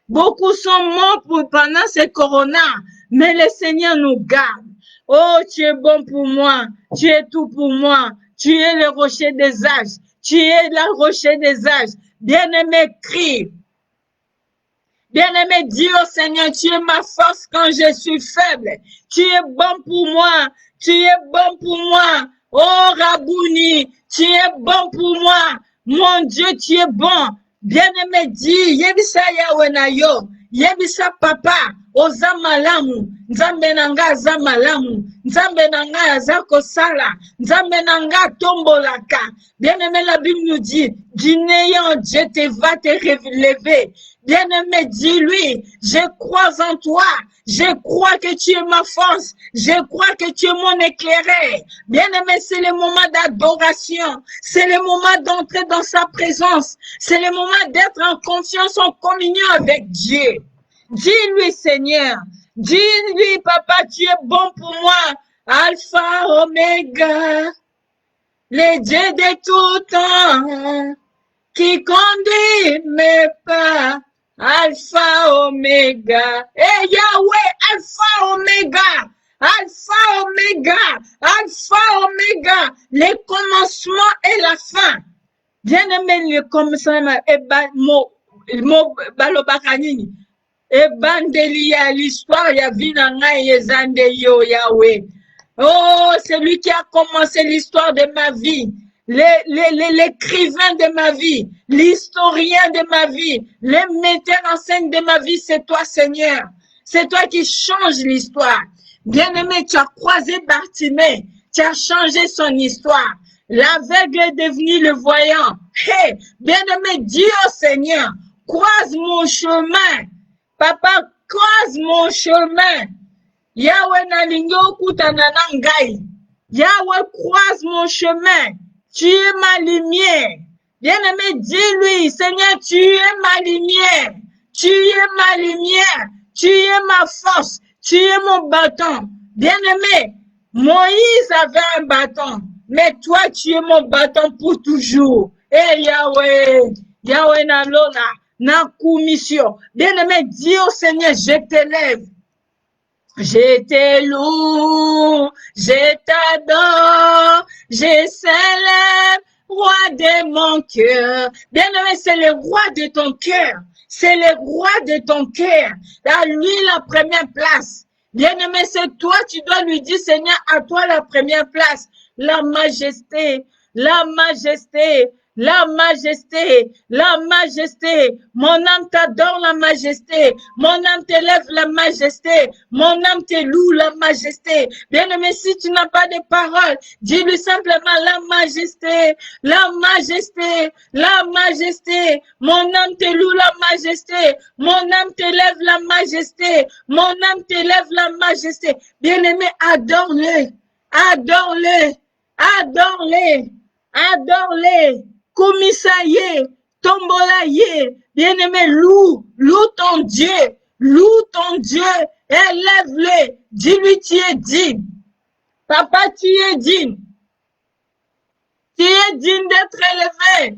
[SPEAKER 1] Beaucoup sont morts pendant ce corona. Mais le Seigneur nous garde. Oh, tu es bon pour moi. Tu es tout pour moi. Tu es le rocher des âges. Tu es le rocher des âges. Bien-aimé, crie. Bien-aimé, dis au Seigneur, tu es ma force quand je suis faible. Tu es bon pour moi. Tu es bon pour moi. Oh, Rabouni, tu es bon pour moi. Mon Dieu, tu es bon. Bien-aimé, dis, yebisa Yahweh na yo. Yebisa papa, oza malamu. Nzambe nanga aza malamu. Nzambe nanga aza kosala. Nzambe nanga tombolaka. Bien-aimé, la Bible nous dit, du néant, Dieu te va te relever. Bien-aimé, dis-lui, je crois en toi. Je crois que tu es ma force. Je crois que tu es mon éclaireur. Bien-aimé, c'est le moment d'adoration. C'est le moment d'entrer dans sa présence. C'est le moment d'être en confiance, en communion avec Dieu. Dis-lui, Seigneur. Dis-lui, Papa, tu es bon pour moi. Alpha, Oméga, le Dieu de tout temps, qui conduit mes pas. Alpha, Oméga. Eh, Yahweh, Alpha, Oméga. Alpha, Oméga. Alpha, Oméga. Le commencement et la fin. Bien-aimé, le commencement et mo balobakanini. Et bandelia l'histoire ya vinanga yezande yo Yahweh. Oh, c'est lui qui a commencé l'histoire de ma vie. L'écrivain de ma vie, l'historien de ma vie, le metteur en scène de ma vie, c'est toi, Seigneur. C'est toi qui changes l'histoire. Bien-aimé, tu as croisé Bartimée, tu as changé son histoire. L'aveugle est devenu le voyant. Hey, bien-aimé, dis au Seigneur, croise mon chemin. Papa, croise mon chemin. Yahweh nalingo kutana nangai. Yahweh, croise mon chemin. Tu es ma lumière. Bien-aimé, dis-lui, Seigneur, tu es ma lumière. Tu es ma lumière. Tu es ma force. Tu es mon bâton. Bien-aimé, Moïse avait un bâton. Mais toi, tu es mon bâton pour toujours. Eh Yahweh, Yahweh Nalona, Nakumisio. Bien-aimé, dis au Seigneur, je t'élève. Je te loue, je t'adore, je célèbre, roi de mon cœur. Bien-aimé, c'est le roi de ton cœur. C'est le roi de ton cœur. À lui la première place. Bien-aimé, c'est toi, tu dois lui dire, Seigneur, à toi la première place. La majesté, la majesté, la majesté, la majesté. Mon âme t'adore la majesté. Mon âme t'élève la majesté. Mon âme te loue la majesté. Bien-aimé, si tu n'as pas de paroles, dis-lui simplement la majesté, la majesté, la majesté. Mon âme te loue la majesté. Mon âme t'élève la majesté. Mon âme t'élève la majesté. Bien-aimé, adore-le. Adore-le. Adore-le. Adore-le. Komisaye, tombolaye, bien-aimé, loue ton Dieu, loue ton Dieu, élève-le, dis-lui tu es digne. Papa, tu es digne. Tu es digne d'être élevé.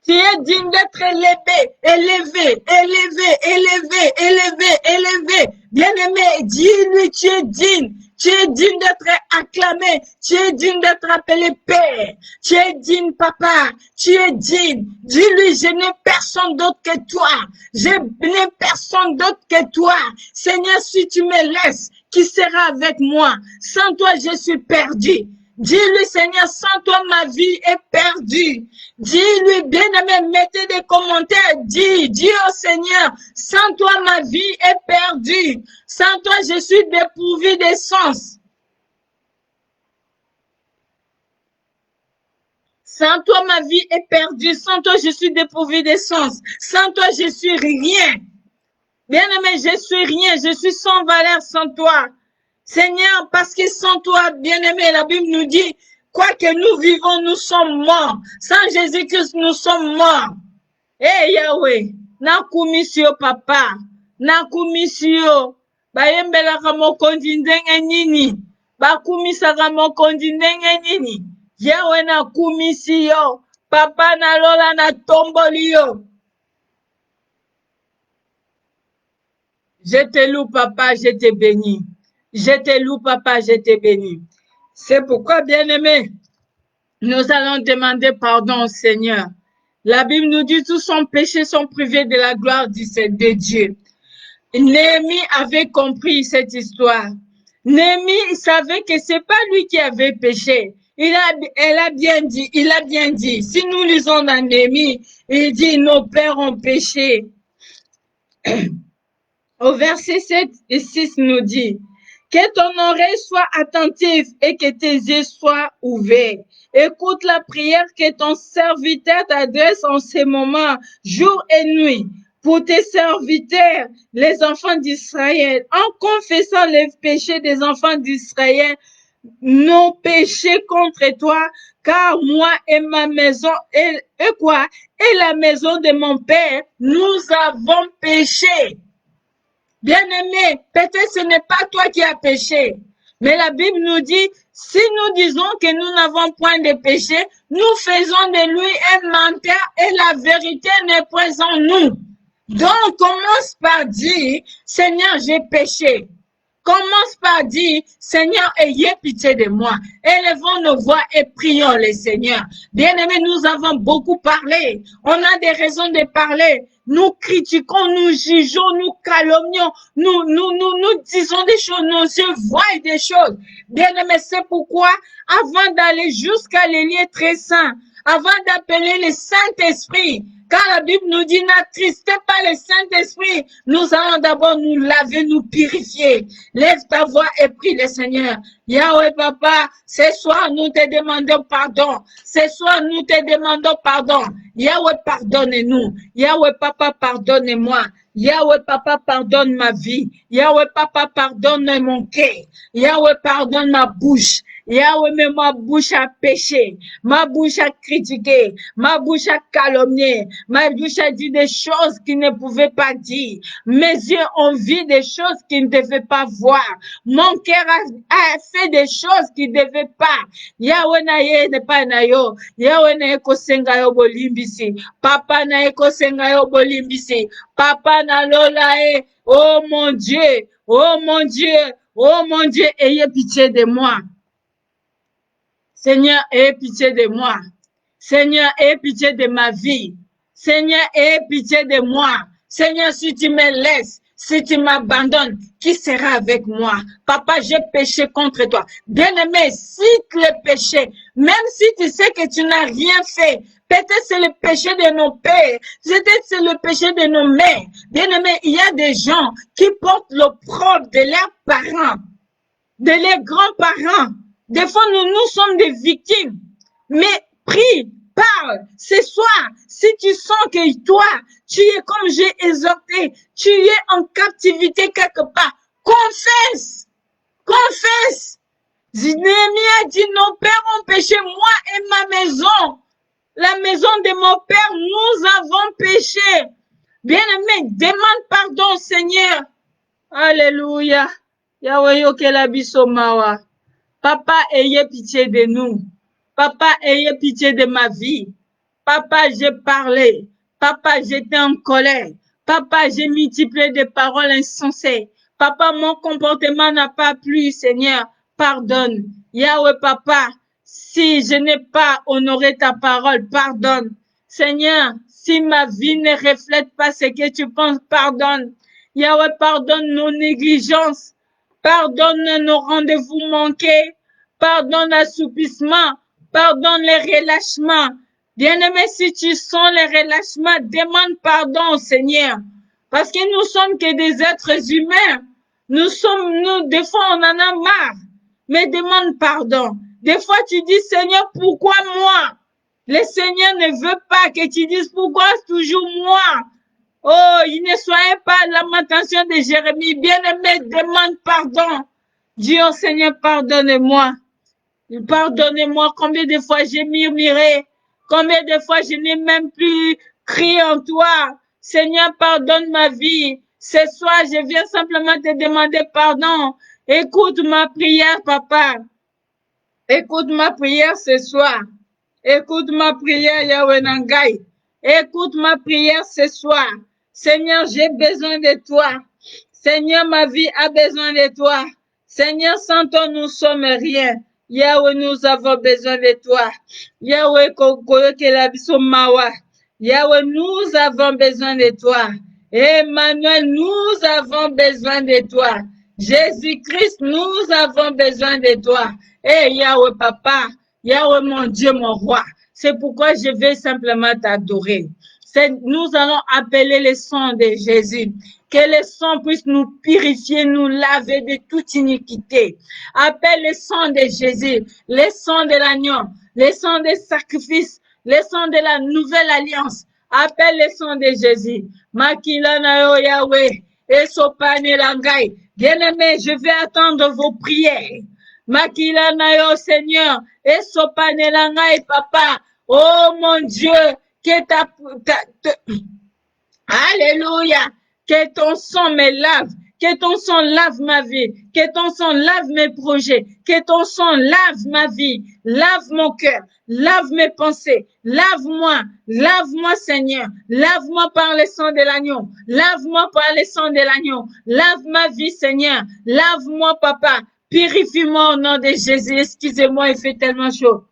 [SPEAKER 1] Tu es digne d'être élevé, élevé, élevé, élevé, élevé, élevé. Bien-aimé, dis-lui tu es digne. Tu es digne d'être acclamé. Tu es digne d'être appelé Père. Tu es digne, Papa. Tu es digne. Dis-lui, je n'ai personne d'autre que toi. Je n'ai personne d'autre que toi. Seigneur, si tu me laisses, qui sera avec moi? Sans toi, je suis perdu. Dis-lui, Seigneur, sans toi, ma vie est perdue. Dis-lui, bien-aimé, mettez des commentaires. Dis au Seigneur, sans toi, ma vie est perdue. Sans toi, je suis dépourvu de sens. Sans toi, ma vie est perdue. Sans toi, je suis dépourvu de sens. Sans toi, je suis rien. Bien-aimé, je suis rien. Je suis sans valeur sans toi. Seigneur, parce que sans toi, bien-aimé, la Bible nous dit, quoi que nous vivons, nous sommes morts. Sans Jésus-Christ, nous sommes morts. Eh Yahweh, nakumisio papa, nakumisio, bayembelaka mokonzi ndenge nini, bakumisaka mokonzi ndenge nini. Yahweh nakumisio, Papa nalola na tombolio. Je te loue, papa, je te bénis. Je te loue, papa, je te bénis. C'est pourquoi, bien-aimé, nous allons demander pardon au Seigneur. La Bible nous dit tous son péché sont privés de la gloire de Dieu. Néhémie avait compris cette histoire. Néhémie savait que c'est pas lui qui avait péché. Il a bien dit. Si nous lisons dans Néhémie, il dit nos pères ont péché. Au verset 7 et 6 nous dit que ton oreille soit attentive et que tes yeux soient ouverts. Écoute la prière que ton serviteur t'adresse en ces moments, jour et nuit, pour tes serviteurs, les enfants d'Israël, en confessant les péchés des enfants d'Israël, nos péchés contre toi, car moi et ma maison, et la maison de mon père, nous avons péché. Bien-aimé, peut-être ce n'est pas toi qui as péché, mais la Bible nous dit, si nous disons que nous n'avons point de péché, nous faisons de lui un menteur et la vérité n'est point en nous. Donc, commence par dire, Seigneur, j'ai péché. Commence par dire, Seigneur, ayez pitié de moi. Élevons nos voix et prions le Seigneur. Bien-aimés, nous avons beaucoup parlé. On a des raisons de parler. Nous critiquons, nous jugeons, nous calomnions, nous disons des choses, nos yeux voient des choses. Bien-aimés, c'est pourquoi, avant d'aller jusqu'à les lieux très saints, avant d'appeler le Saint-Esprit, car la Bible nous dit, n'attristez pas le Saint-Esprit. Nous allons d'abord nous laver, nous purifier. Lève ta voix et prie le Seigneur. Yahweh Papa, ce soir nous te demandons pardon. Ce soir nous te demandons pardon. Yahweh pardonne-nous. Yahweh Papa pardonne-moi. Yahweh Papa pardonne ma vie. Yahweh Papa pardonne mon cœur. Yahweh pardonne ma bouche. Yahweh, mais ma bouche a péché, ma bouche a critiqué, ma bouche a calomnié, ma bouche a dit des choses qu'il ne pouvait pas dire. Mes yeux ont vu des choses qu'il ne devait pas voir. Mon cœur a fait des choses qu'il ne devait pas. Yahweh naye ne pas nayo. Yahweh naye kosenga yo bolimbisi. Papa naye kosenga yo bolimbisi. Papa na lola e. Oh mon Dieu, oh mon Dieu, oh mon Dieu, ayez pitié de moi. Seigneur, aie pitié de moi. Seigneur, aie pitié de ma vie. Seigneur, aie pitié de moi. Seigneur, si tu me laisses, si tu m'abandonnes, qui sera avec moi? Papa, j'ai péché contre toi. Bien-aimé, si le péché, même si tu sais que tu n'as rien fait, peut-être c'est le péché de nos pères, peut-être c'est le péché de nos mères. Bien-aimé, il y a des gens qui portent l'opprobre de leurs parents, de leurs grands-parents. Des fois, nous sommes des victimes. Mais prie, parle. Ce soir, si tu sens que toi, tu es comme j'ai exhorté, tu es en captivité quelque part, confesse. Confesse. Néhémie a dit, nos pères ont péché, moi et ma maison. La maison de mon père, nous avons péché. Bien-aimé, demande pardon, Seigneur. Alléluia. Yahweh yokela biso mawa. Papa, ayez pitié de nous. Papa, ayez pitié de ma vie. Papa, j'ai parlé. Papa, j'étais en colère. Papa, j'ai multiplié des paroles insensées. Papa, mon comportement n'a pas plu, Seigneur. Pardonne. Yahweh, Papa, si je n'ai pas honoré ta parole, pardonne. Seigneur, si ma vie ne reflète pas ce que tu penses, pardonne. Yahweh, pardonne nos négligences. Pardonne nos rendez-vous manqués. Pardonne l'assoupissement. Pardonne les relâchements. Bien-aimé, si tu sens les relâchements, demande pardon au Seigneur. Parce que nous sommes que des êtres humains. Des fois, on en a marre. Mais demande pardon. Des fois, tu dis, Seigneur, pourquoi moi? Le Seigneur ne veut pas que tu dises, pourquoi toujours moi? Oh, il ne soyez pas la lamentation de Jérémie. Bien-aimé, demande pardon. Dis au Seigneur, pardonnez-moi. Pardonnez-moi. Combien de fois j'ai murmuré. Combien de fois je n'ai même plus crié en toi. Seigneur, pardonne ma vie. Ce soir, je viens simplement te demander pardon. Écoute ma prière, papa. Écoute ma prière ce soir. Écoute ma prière, Yahweh Nangai. Écoute ma prière ce soir. Seigneur, j'ai besoin de toi. Seigneur, ma vie a besoin de toi. Seigneur, sans toi, nous sommes rien. Yahweh, nous avons besoin de toi. Yahweh, Mawa. Yahweh, nous avons besoin de toi. Emmanuel, nous avons besoin de toi. Jésus-Christ, nous avons besoin de toi. Eh Yahweh, Papa, Yahweh, mon Dieu, mon roi. C'est pourquoi je vais simplement t'adorer. Nous allons appeler le sang de Jésus. Que le sang puisse nous purifier, nous laver de toute iniquité. Appelle le sang de Jésus, le sang de l'agneau, le sang des sacrifices, le sang de la nouvelle alliance. Appelle le sang de Jésus. Makila na yo Yahweh, esopane langai. Bien-aimé, je vais attendre vos prières. Makila na yo Seigneur, esopane langai papa. Oh mon Dieu, que Alléluia. Que ton sang me lave. Que ton sang lave ma vie. Que ton sang lave mes projets. Que ton sang lave ma vie. Lave mon cœur. Lave mes pensées. Lave-moi. Lave-moi, Seigneur. Lave-moi par le sang de l'agneau. Lave-moi par le sang de l'agneau. Lave ma vie, Seigneur. Lave-moi, Papa. Purifie-moi au nom de Jésus. Excusez-moi, il fait tellement chaud.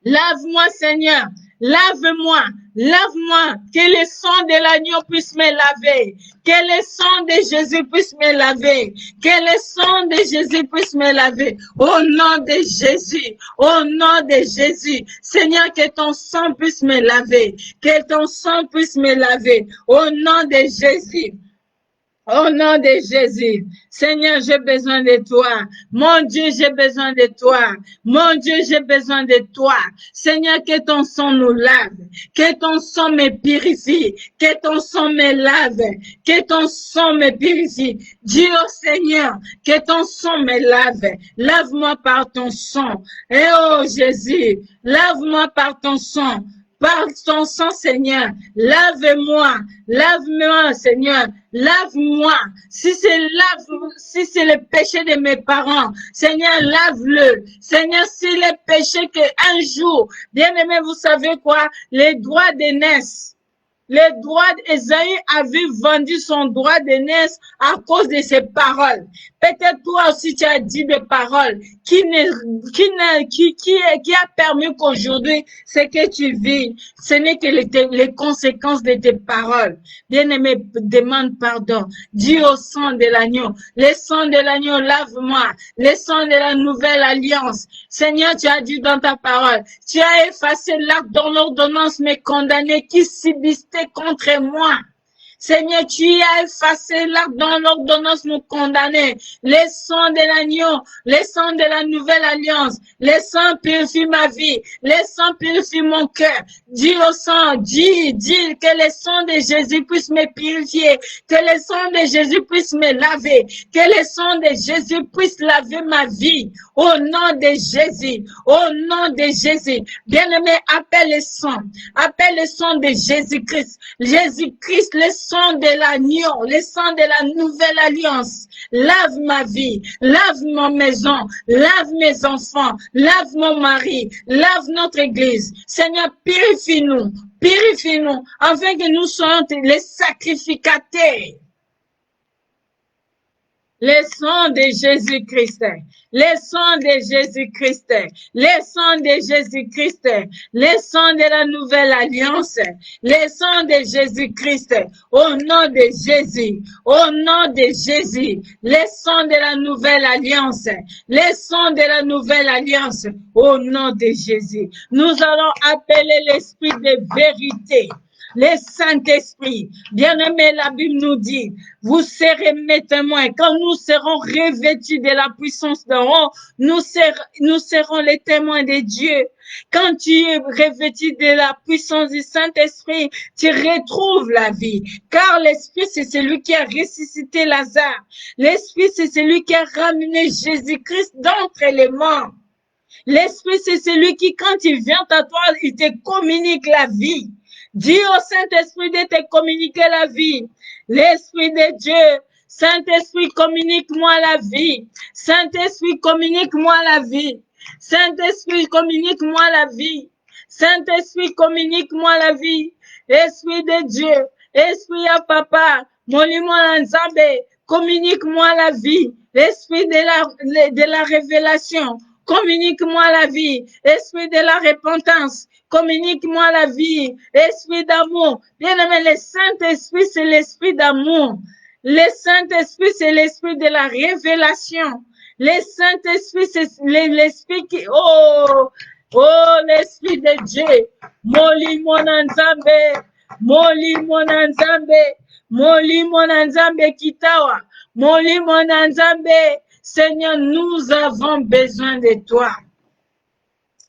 [SPEAKER 1] Lave-moi, Seigneur. Lave-moi, lave-moi, que le sang de l'agneau puisse me laver, que le sang de Jésus puisse me laver, que le sang de Jésus puisse me laver, au nom de Jésus, au nom de Jésus. Seigneur, que ton sang puisse me laver, que ton sang puisse me laver, au nom de Jésus. Au nom de Jésus, Seigneur, j'ai besoin de toi. Mon Dieu, j'ai besoin de toi. Mon Dieu, j'ai besoin de toi. Seigneur, que ton sang nous lave, que ton sang me purifie, que ton sang me lave, que ton sang me purifie. Dis au Seigneur, que ton sang me lave. Lave-moi par ton sang. Et oh Jésus, lave-moi par ton sang. Par ton sang, Seigneur, lave-moi, lave-moi, Seigneur, lave-moi. Si c'est le péché de mes parents, Seigneur, lave-le. Seigneur, si le péché qu'un jour, bien aimé, vous savez quoi, les droits d'aînesse. Les droits d'Ésaïe avait vendu son droit d'aînesse à cause de ses paroles. Peut-être toi aussi tu as dit des paroles qui a permis qu'aujourd'hui ce que tu vis, ce n'est que les conséquences de tes paroles. Bien-aimé, demande pardon. Dis au sang de l'agneau, le sang de l'agneau lave-moi, le sang de la nouvelle alliance. Seigneur, tu as dit dans ta parole, tu as effacé l'acte dans l'ordonnance mes condamnés qui subsistaient contre moi. Seigneur, tu as effacé l'acte dans l'ordonnance nous condamner. Les sangs de l'agneau, les sangs de la nouvelle alliance, les sangs purifient ma vie, les sangs purifient mon cœur. Dis au sang, dis que les sangs de Jésus puissent me purifier, que les sangs de Jésus puissent me laver, que les sangs de Jésus puissent laver ma vie. Au nom de Jésus, au nom de Jésus. Bien-aimé, appelle le sang de Jésus-Christ. Jésus-Christ, le sang de l'agneau, le sang de la nouvelle alliance. Lave ma vie, lave ma maison, lave mes enfants, lave mon mari, lave notre église. Seigneur, purifie-nous, afin que nous soyons les sacrificateurs. Le sang de Jésus-Christ, le sang de Jésus-Christ, le sang de Jésus-Christ, le sang de la nouvelle alliance, le sang de Jésus-Christ, au nom de Jésus, au nom de Jésus, le sang de la nouvelle alliance, le sang de la nouvelle alliance, au nom de Jésus. Nous allons appeler l'esprit de vérité. Le Saint-Esprit, bien-aimé, la Bible nous dit, vous serez mes témoins. Quand nous serons revêtus de la puissance d'en haut, nous serons les témoins de Dieu. Quand tu es revêtu de la puissance du Saint-Esprit, tu retrouves la vie. Car l'Esprit, c'est celui qui a ressuscité Lazare. L'Esprit, c'est celui qui a ramené Jésus-Christ d'entre les morts. L'Esprit, c'est celui qui, quand il vient à toi, il te communique la vie. Dis au Saint-Esprit de te communiquer la vie. L'Esprit de Dieu, Saint-Esprit, communique-moi la vie. Saint-Esprit, communique-moi la vie. Saint-Esprit, communique-moi la vie. Saint-Esprit, communique-moi la vie. Esprit de Dieu, Esprit à papa, molimo Nzambe, communique-moi la vie. L'esprit de la révélation, communique-moi la vie. Esprit de la repentance, communique-moi la vie. Esprit d'amour. Bien-aimé, le Saint-Esprit, c'est l'esprit d'amour. Le Saint-Esprit, c'est l'esprit de la révélation. Le Saint-Esprit, c'est l'esprit qui, oh, l'esprit de Dieu. Molimo Nzambe, molimo Nzambe, molimo Nzambe kitawa, molimo Nzambe. Seigneur, nous avons besoin de toi.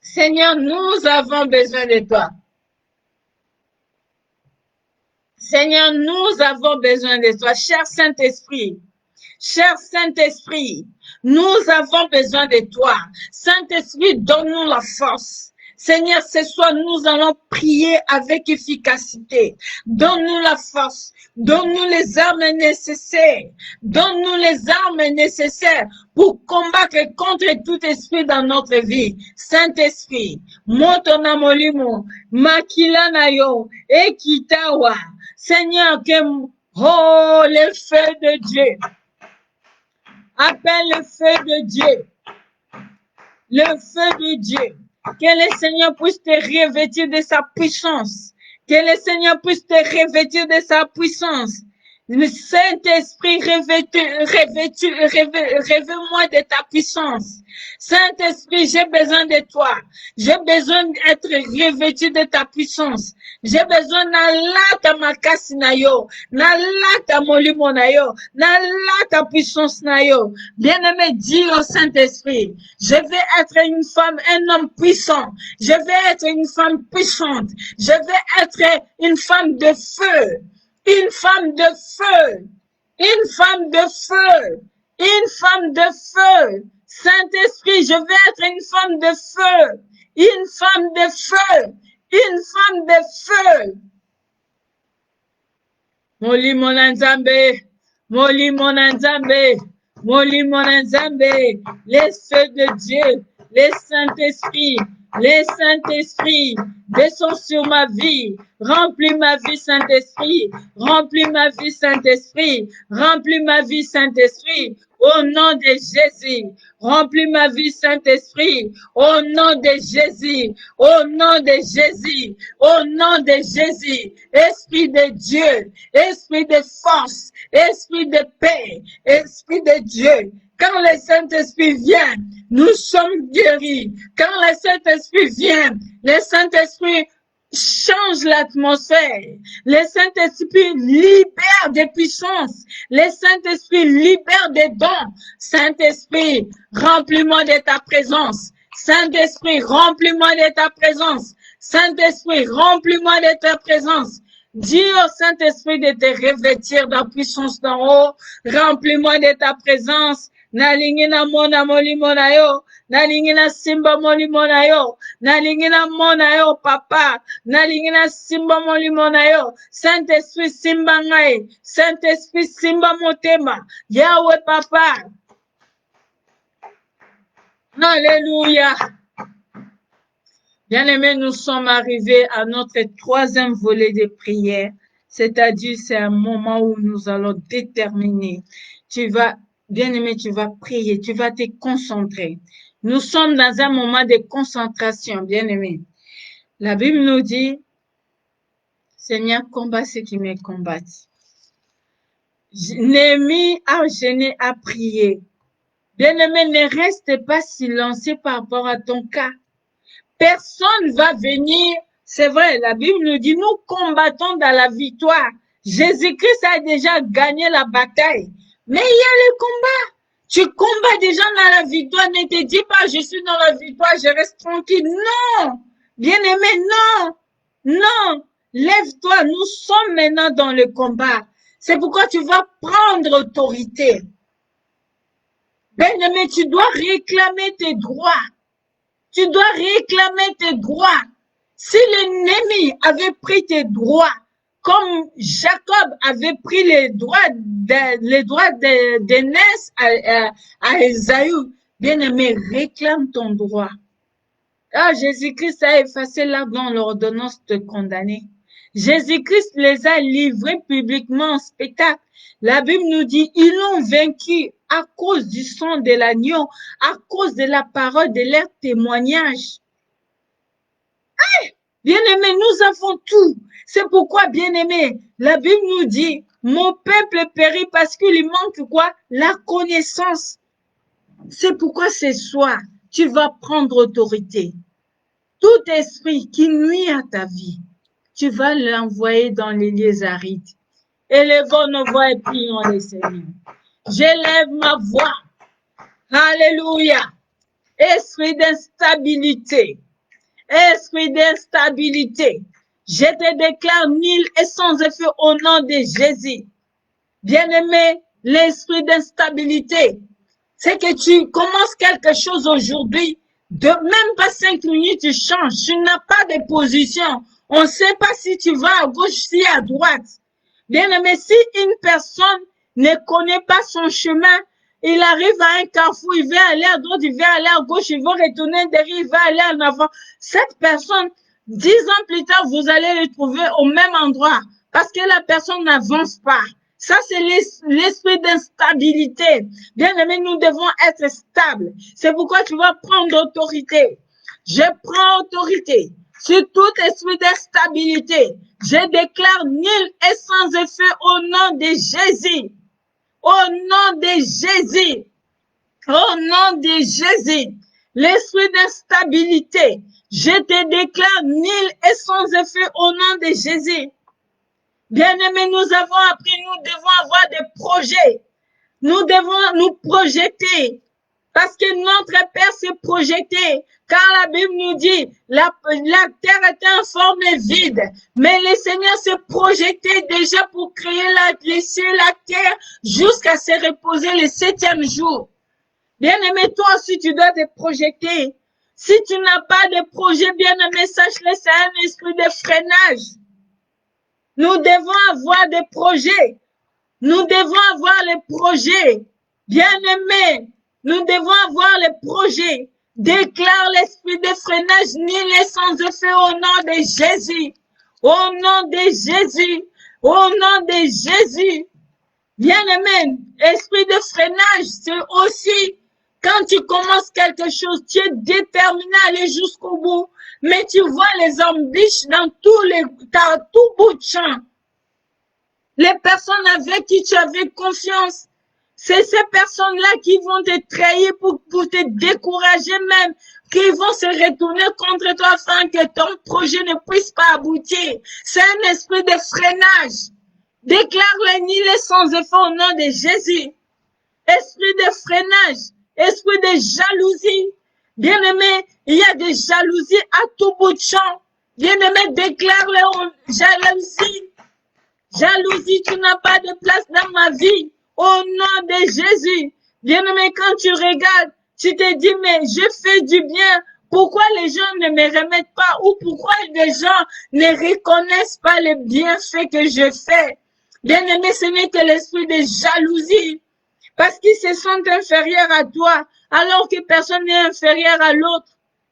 [SPEAKER 1] Seigneur, nous avons besoin de toi. Seigneur, nous avons besoin de toi, cher Saint-Esprit. Cher Saint-Esprit, nous avons besoin de toi. Saint-Esprit, donne-nous la force. Seigneur, ce soir, nous allons prier avec efficacité. Donne-nous la force. Donne-nous les armes nécessaires. Donne-nous les armes nécessaires pour combattre contre tout esprit dans notre vie. Saint-Esprit, motona molimo, makila na yo, ekitawa. Seigneur, oh, le feu de Dieu. Appelle le feu de Dieu. Le feu de Dieu. Que le Seigneur puisse te revêtir de sa puissance. Que le Seigneur puisse te revêtir de sa puissance. Le Saint-Esprit, revêt-moi de ta puissance. Saint-Esprit, j'ai besoin de toi. J'ai besoin d'être revêtu de ta puissance. J'ai besoin d'Allah makasi na yo, d'Allah molimo na yo, d'Allah puissance na yo. Bien-aimé, dis au Saint-Esprit, je vais être une femme, un homme puissant. Je vais être une femme puissante. Je vais être une femme de feu. Une femme de feu, une femme de feu, une femme de feu. Saint-Esprit, je vais être une femme de feu, une femme de feu, une femme de feu. Molimo Nzambe, molimo Nzambe, molimo Nzambe, les feux de Dieu, les Saint-Esprit. Les Saint-Esprit, descends sur ma vie, remplis ma vie, Saint-Esprit, remplis ma vie, Saint-Esprit, remplis ma vie, Saint-Esprit, au nom de Jésus, remplis ma vie, Saint-Esprit, au nom de Jésus, au nom de Jésus, au nom de Jésus, Esprit de Dieu, Esprit de force, Esprit de paix, Esprit de Dieu. Quand le Saint-Esprit vient, nous sommes guéris. Quand le Saint-Esprit vient, le Saint-Esprit change l'atmosphère. Le Saint-Esprit libère des puissances. Le Saint-Esprit libère des dons. Saint-Esprit, remplis-moi de ta présence. Saint-Esprit, remplis-moi de ta présence. Saint-Esprit, remplis-moi de ta présence. Dis au Saint-Esprit de te revêtir de la puissance d'en haut. Remplis-moi de ta présence. Nalingina mona molimo na yo, nalingina simba molimo na yo, nalingina mona yo papa, nalingina simba molimo na yo, Saint-Esprit simba ngai, Saint-Esprit simba motema, Yahweh papa. Alléluia. Bien-aimés, nous sommes arrivés à notre troisième volet de prière, c'est-à-dire c'est un moment où nous allons déterminer. Bien-aimé, tu vas prier, tu vas te concentrer. Nous sommes dans un moment de concentration, bien-aimé. La Bible nous dit, Seigneur, combat ceux qui me combattent. Néhémie a gêné à prier. Bien-aimé, ne reste pas silencieux par rapport à ton cas. Personne va venir. C'est vrai, la Bible nous dit, nous combattons dans la victoire. Jésus-Christ a déjà gagné la bataille. Mais il y a le combat. Tu combats déjà dans la victoire. Ne te dis pas, je suis dans la victoire, je reste tranquille. Non. Bien-aimé, non. Non. Lève-toi. Nous sommes maintenant dans le combat. C'est pourquoi tu vas prendre autorité. Bien-aimé, tu dois réclamer tes droits. Tu dois réclamer tes droits. Si l'ennemi avait pris tes droits, comme Jacob avait pris les droits d'aînesse à Ésaü, Bien-aimé, réclame ton droit. Ah, Jésus-Christ a effacé là dans l'ordonnance de condamner. Jésus-Christ les a livrés publiquement en spectacle. La Bible nous dit, ils l'ont vaincu à cause du sang de l'agneau, à cause de la parole de leur témoignage. Bien-aimé, nous avons tout. C'est pourquoi, bien-aimé, la Bible nous dit, mon peuple périt parce qu'il lui manque quoi? La connaissance. C'est pourquoi ce soir, tu vas prendre autorité. Tout esprit qui nuit à ta vie, tu vas l'envoyer dans les lieux arides. Élevons nos voix et prions le Seigneur. J'élève ma voix. Alléluia. Esprit d'instabilité. Esprit d'instabilité. Je te déclare nul et sans effet au nom de Jésus. Bien-aimé, l'esprit d'instabilité, c'est que tu commences quelque chose aujourd'hui, de même pas 5 minutes, tu changes, tu n'as pas de position. On ne sait pas si tu vas à gauche, si à droite. Bien-aimé, si une personne ne connaît pas son chemin, il arrive à un carrefour, il va aller à droite, il va aller à gauche, il va retourner derrière, il va aller en avant. Cette personne, 10 ans plus tard, vous allez le trouver au même endroit parce que la personne n'avance pas. Ça, c'est l'esprit d'instabilité. Bien aimé, nous devons être stables. C'est pourquoi tu vas prendre autorité. Je prends autorité sur tout esprit d'instabilité. Je déclare nul et sans effet au nom de Jésus. Au nom de Jésus. Au nom de Jésus. L'esprit d'instabilité. Je te déclare nul et sans effet au nom de Jésus. Bien-aimés, nous avons appris, nous devons avoir des projets. Nous devons nous projeter. Parce que notre Père s'est projeté. Car la Bible nous dit, la terre était en forme vide. Mais le Seigneur s'est projeté déjà pour créer les cieux, la terre, jusqu'à se reposer le 7e jour. Bien-aimé, toi aussi, tu dois te projeter. Si tu n'as pas de projet, bien-aimé, sache-le, c'est un esprit de freinage. Nous devons avoir des projets. Nous devons avoir les projets. Bien-aimés, nous devons avoir les projets. Déclare l'esprit de freinage, nul et sans effet au nom de Jésus. Au nom de Jésus. Au nom de Jésus. Bien-aimé, esprit de freinage, c'est aussi quand tu commences quelque chose, tu es déterminé à aller jusqu'au bout. Mais tu vois les embûches dans tout bout de champ. Les personnes avec qui tu avais confiance, c'est ces personnes-là qui vont te trahir pour te décourager même, qui vont se retourner contre toi afin que ton projet ne puisse pas aboutir. C'est un esprit de freinage. Déclare-le nul et sans effet au nom de Jésus. Esprit de freinage, esprit de jalousie. Bien-aimé, il y a des jalousies à tout bout de champ. Bien-aimé, déclare-le jalousie. Jalousie, tu n'as pas de place dans ma vie. Au nom de Jésus. Bien-aimé, quand tu regardes, tu te dis, mais je fais du bien. Pourquoi les gens ne me remettent pas ou pourquoi les gens ne reconnaissent pas les bienfaits que je fais? Bien-aimé, ce n'est que l'esprit de jalousie. Parce qu'ils se sentent inférieurs à toi, alors que personne n'est inférieur à l'autre.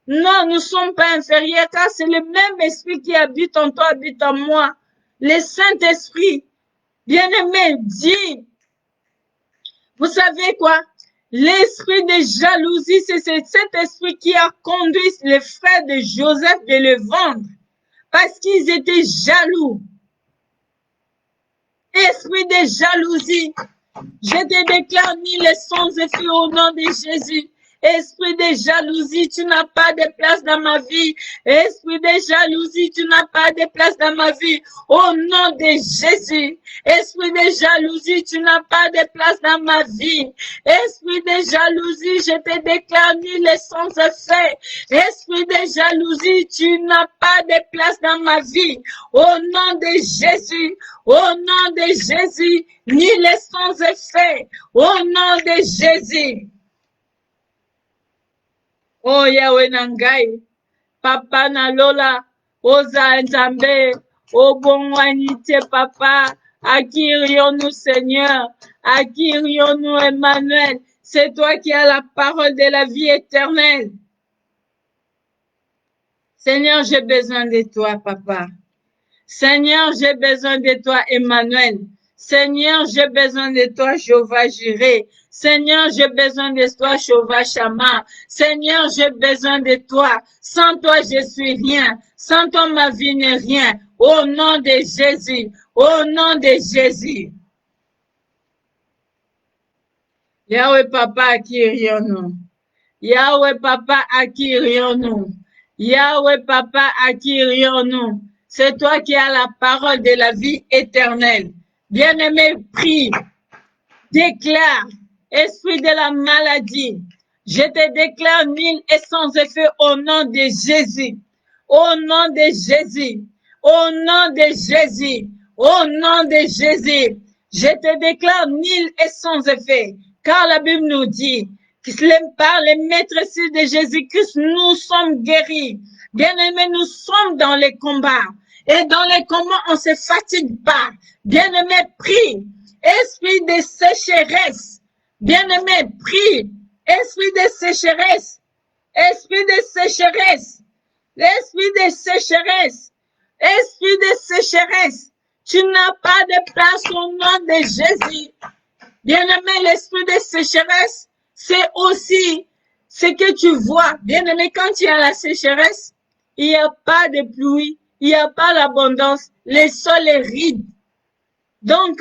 [SPEAKER 1] Non, nous ne sommes pas inférieurs, car c'est le même esprit qui habite en toi, habite en moi. Le Saint-Esprit, bien-aimé, dit, vous savez quoi? L'esprit de jalousie, c'est cet esprit qui a conduit les frères de Joseph de le vendre, parce qu'ils étaient jaloux. Esprit de jalousie, je te déclare nul et sans effet au nom de Jésus. Esprit de jalousie, tu n'as pas de place dans ma vie. Esprit de jalousie, tu n'as pas de place dans ma vie. Au nom de Jésus. Esprit de jalousie, tu n'as pas de place dans ma vie. Esprit de jalousie, je te déclare nul et sans effet. Esprit de jalousie, tu n'as pas de place dans ma vie. Au nom de Jésus. Au nom de Jésus, nul et sans effet. Au nom de Jésus. Oh Yahweh Nangai, Papa Nalola, Oza Nzambe, Obongwanite Papa, acquirions-nous Seigneur, acquirions-nous Emmanuel. C'est toi qui as la parole de la vie éternelle. Seigneur, j'ai besoin de toi, Papa. Seigneur, j'ai besoin de toi, Emmanuel. Seigneur, j'ai besoin de toi, Jéhovah Jireh. Seigneur, j'ai besoin de toi, Jéhovah Shammah. Seigneur, j'ai besoin de toi. Sans toi, je suis rien. Sans toi, ma vie n'est rien. Au nom de Jésus. Au nom de Jésus. Yahweh, Papa, à qui irions-nous? Yahweh, Papa, à qui irions-nous? Yahweh, Papa, à qui irions-nous? C'est toi qui as la parole de la vie éternelle. Bien-aimé, prie, déclare, esprit de la maladie, je te déclare nul et sans effet au nom de Jésus. Au nom de Jésus. Au nom de Jésus. Au nom de Jésus. Je te déclare nul et sans effet. Car la Bible nous dit que par les maîtrises de Jésus-Christ, nous sommes guéris. Bien-aimés, nous sommes dans les combats. Et dans les combats, on ne se fatigue pas. Bien-aimé, prie. Esprit de sécheresse. Bien-aimé, prie. Esprit de sécheresse. Esprit de sécheresse. L'esprit de sécheresse. Esprit de sécheresse. Tu n'as pas de place au nom de Jésus. Bien-aimé, l'esprit de sécheresse, c'est aussi ce que tu vois. Bien-aimé, quand il y a la sécheresse, il n'y a pas de pluie, il n'y a pas d'abondance, le sol est ride. Donc,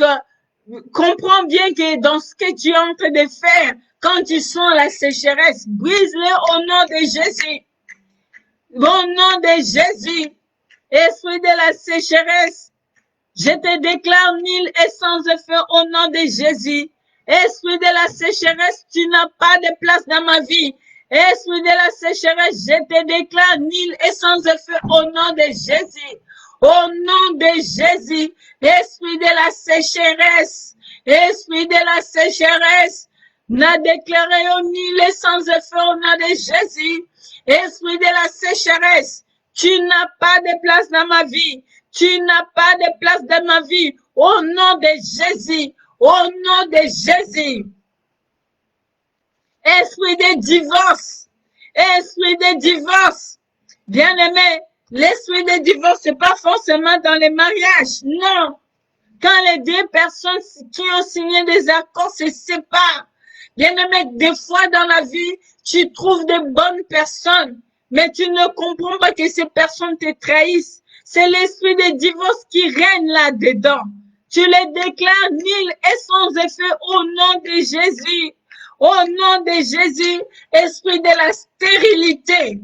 [SPEAKER 1] comprends bien que dans ce que tu es en train de faire, quand tu sens la sécheresse, brise-le au nom de Jésus. Au nom de Jésus, esprit de la sécheresse, je te déclare nul et sans effet au nom de Jésus. Esprit de la sécheresse, tu n'as pas de place dans ma vie. Esprit de la sécheresse, je te déclare nul et sans effet au nom de Jésus. Au nom de Jésus, esprit de la sécheresse, esprit de la sécheresse, n'a déclaré nul et sans effet au nom de Jésus. Esprit de la sécheresse, tu n'as pas de place dans ma vie. Tu n'as pas de place dans ma vie. Au nom de Jésus. Au nom de Jésus. Esprit de divorce. Esprit de divorce. Bien-aimé, l'esprit de divorce, c'est pas forcément dans les mariages. Non. Quand les deux personnes qui ont signé des accords se séparent. Bien-aimé, des fois dans la vie, tu trouves de bonnes personnes, mais tu ne comprends pas que ces personnes te trahissent. C'est l'esprit de divorce qui règne là-dedans. Tu les déclares nul et sans effet au nom de Jésus. Au nom de Jésus, esprit de la stérilité.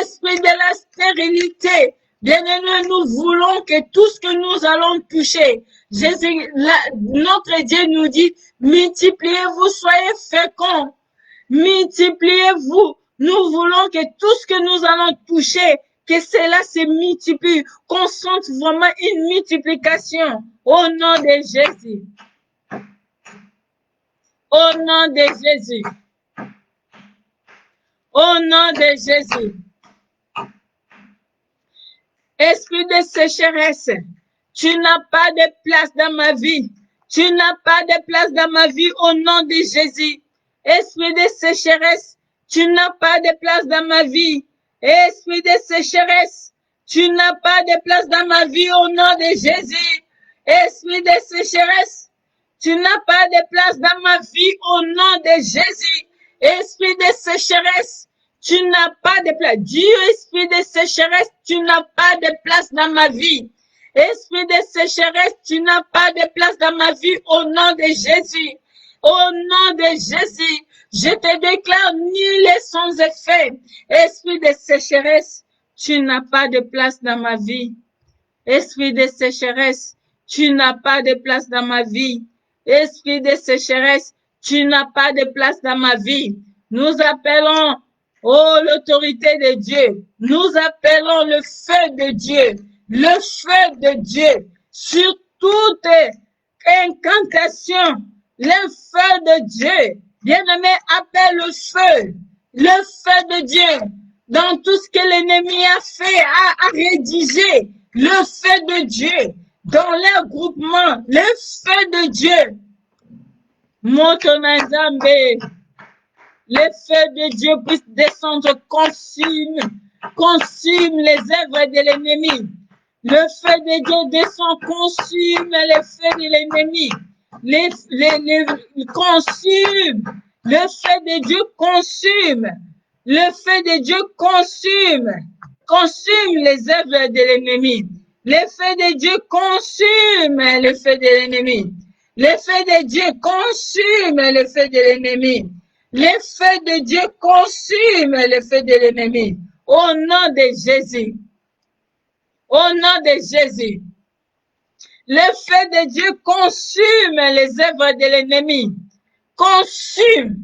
[SPEAKER 1] Esprit de la stérilité. Bien-aimés, nous voulons que tout ce que nous allons toucher, Jésus, notre Dieu nous dit, multipliez-vous, soyez féconds. Multipliez-vous. Nous voulons que tout ce que nous allons toucher, que cela se multiplie, qu'on sente vraiment une multiplication au nom de Jésus. Au nom de Jésus. Au nom de Jésus. Esprit de sécheresse, tu n'as pas de place dans ma vie. Tu n'as pas de place dans ma vie au nom de Jésus. Esprit de sécheresse, tu n'as pas de place dans ma vie. Esprit de sécheresse, tu n'as pas de place dans ma vie au nom de Jésus. Esprit de sécheresse, tu n'as pas de place dans ma vie au nom de Jésus. Esprit de sécheresse, tu n'as pas de place. Dieu, esprit de sécheresse, tu n'as pas de place dans ma vie. Esprit de sécheresse, tu n'as pas de place dans ma vie au nom de Jésus. Au nom de Jésus, je te déclare nul et sans effet. Esprit de sécheresse, tu n'as pas de place dans ma vie. Esprit de sécheresse, tu n'as pas de place dans ma vie. Esprit de sécheresse, tu n'as pas de place dans ma vie. Nous appelons, oh, l'autorité de Dieu. Nous appelons le feu de Dieu. Le feu de Dieu sur toute incantation. Le feu de Dieu. Bien-aimé, appelle le feu de Dieu, dans tout ce que l'ennemi a fait, a rédigé, le feu de Dieu, dans leur groupement, le feu de Dieu. Motonazambe, Le feu de Dieu puisse descendre, consume les œuvres de l'ennemi. Le feu de Dieu descend, consume les feux de l'ennemi. Consume. Le feu de Dieu consume. Le feu de Dieu consume. Consume les œuvres de l'ennemi. Le feu de Dieu consume le feu de l'ennemi. Le feu de Dieu consume le feu de l'ennemi. Le feu de Dieu consume le feu de l'ennemi. Au nom de Jésus. Au nom de Jésus. Le feu de Dieu consume les œuvres de l'ennemi. Consume,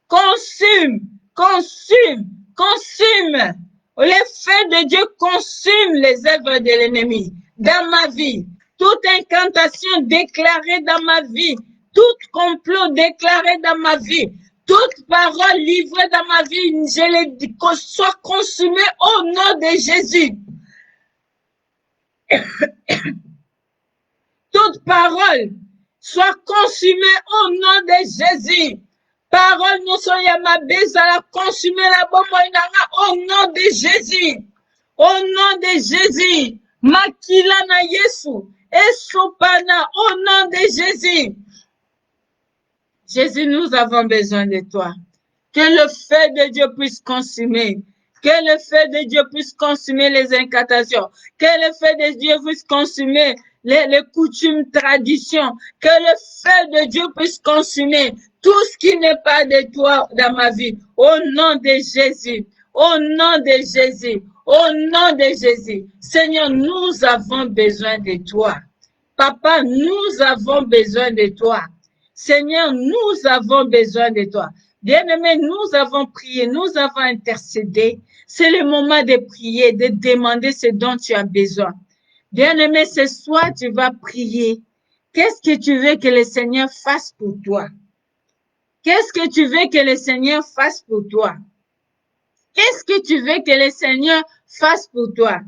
[SPEAKER 1] consume, consume, consume. Le feu de Dieu consume les œuvres de l'ennemi dans ma vie. Toute incantation déclarée dans ma vie, tout complot déclaré dans ma vie, toute parole livrée dans ma vie, je les dis, soit consumée au nom de Jésus. Toute parole soit consumée au nom de Jésus. Parole nous soyons ma bise à la consumer la bombe au nom de Jésus. Au nom de Jésus. Makila na Yesu. Esopana au nom de Jésus. Jésus, nous avons besoin de toi. Que le feu de Dieu puisse consumer. Que le feu de Dieu puisse consumer les incantations. Que le feu de Dieu puisse consumer les coutumes, traditions. Que le feu de Dieu puisse consumer tout ce qui n'est pas de toi dans ma vie. Au nom de Jésus. Au nom de Jésus. Au nom de Jésus. Seigneur, nous avons besoin de toi. Papa, nous avons besoin de toi. Seigneur, nous avons besoin de toi. Bien-aimés, nous avons prié, nous avons intercédé. C'est le moment de prier, de demander ce dont tu as besoin. Bien-aimé, ce soir, tu vas prier. Qu'est-ce que tu veux que le Seigneur fasse pour toi? Qu'est-ce que tu veux que le Seigneur fasse pour toi? Qu'est-ce que tu veux que le Seigneur fasse pour toi?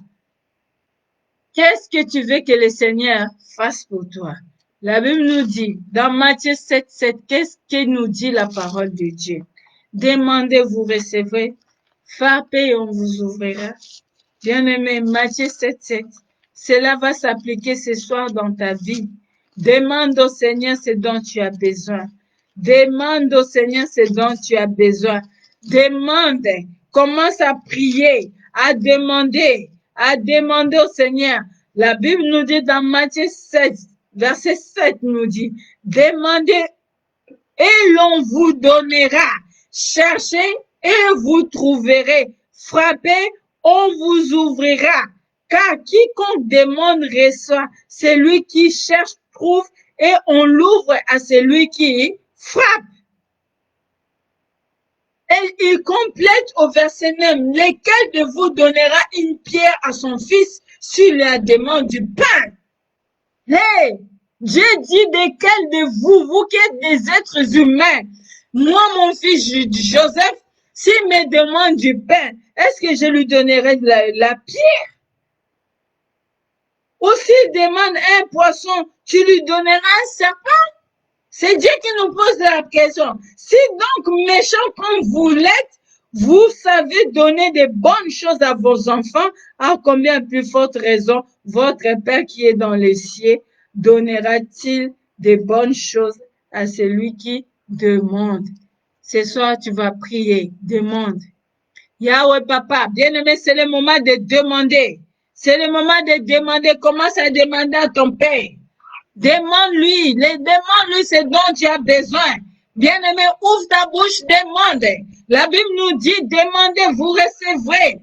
[SPEAKER 1] Qu'est-ce que tu veux que le Seigneur fasse pour toi? La Bible nous dit, dans Matthieu 7, qu'est-ce que nous dit la parole de Dieu? Demandez, vous recevrez. Frappez, on vous ouvrira. Bien-aimé, Matthieu 7, cela va s'appliquer ce soir dans ta vie. Demande au Seigneur ce dont tu as besoin. Demande au Seigneur ce dont tu as besoin. Demande. Commence à prier, à demander au Seigneur. La Bible nous dit dans Matthieu 7, verset 7 nous dit, demandez et l'on vous donnera. Cherchez et vous trouverez. Frappez, on vous ouvrira. Car quiconque demande reçoit, celui qui cherche trouve et on l'ouvre à celui qui frappe. Et il complète au verset 9, lequel de vous donnera une pierre à son fils s'il la demande du pain? Hey, Dieu dit de quel de vous, vous qui êtes des êtres humains, moi mon fils Joseph, s'il me demande du pain, est-ce que je lui donnerai de la pierre? Ou s'il demande un poisson, tu lui donneras un serpent? C'est Dieu qui nous pose la question. Si donc méchant comme vous l'êtes, vous savez donner de bonnes choses à vos enfants, à combien plus forte raison votre Père qui est dans les cieux donnera-t-il de bonnes choses à celui qui demande? Ce soir, tu vas prier, demande. Yahweh Papa, bien-aimé, c'est le moment de demander. C'est le moment de demander. Commence à demander à ton Père. Demande-lui ce dont tu as besoin. Bien-aimé, ouvre ta bouche, demande. La Bible nous dit, demandez, vous recevrez.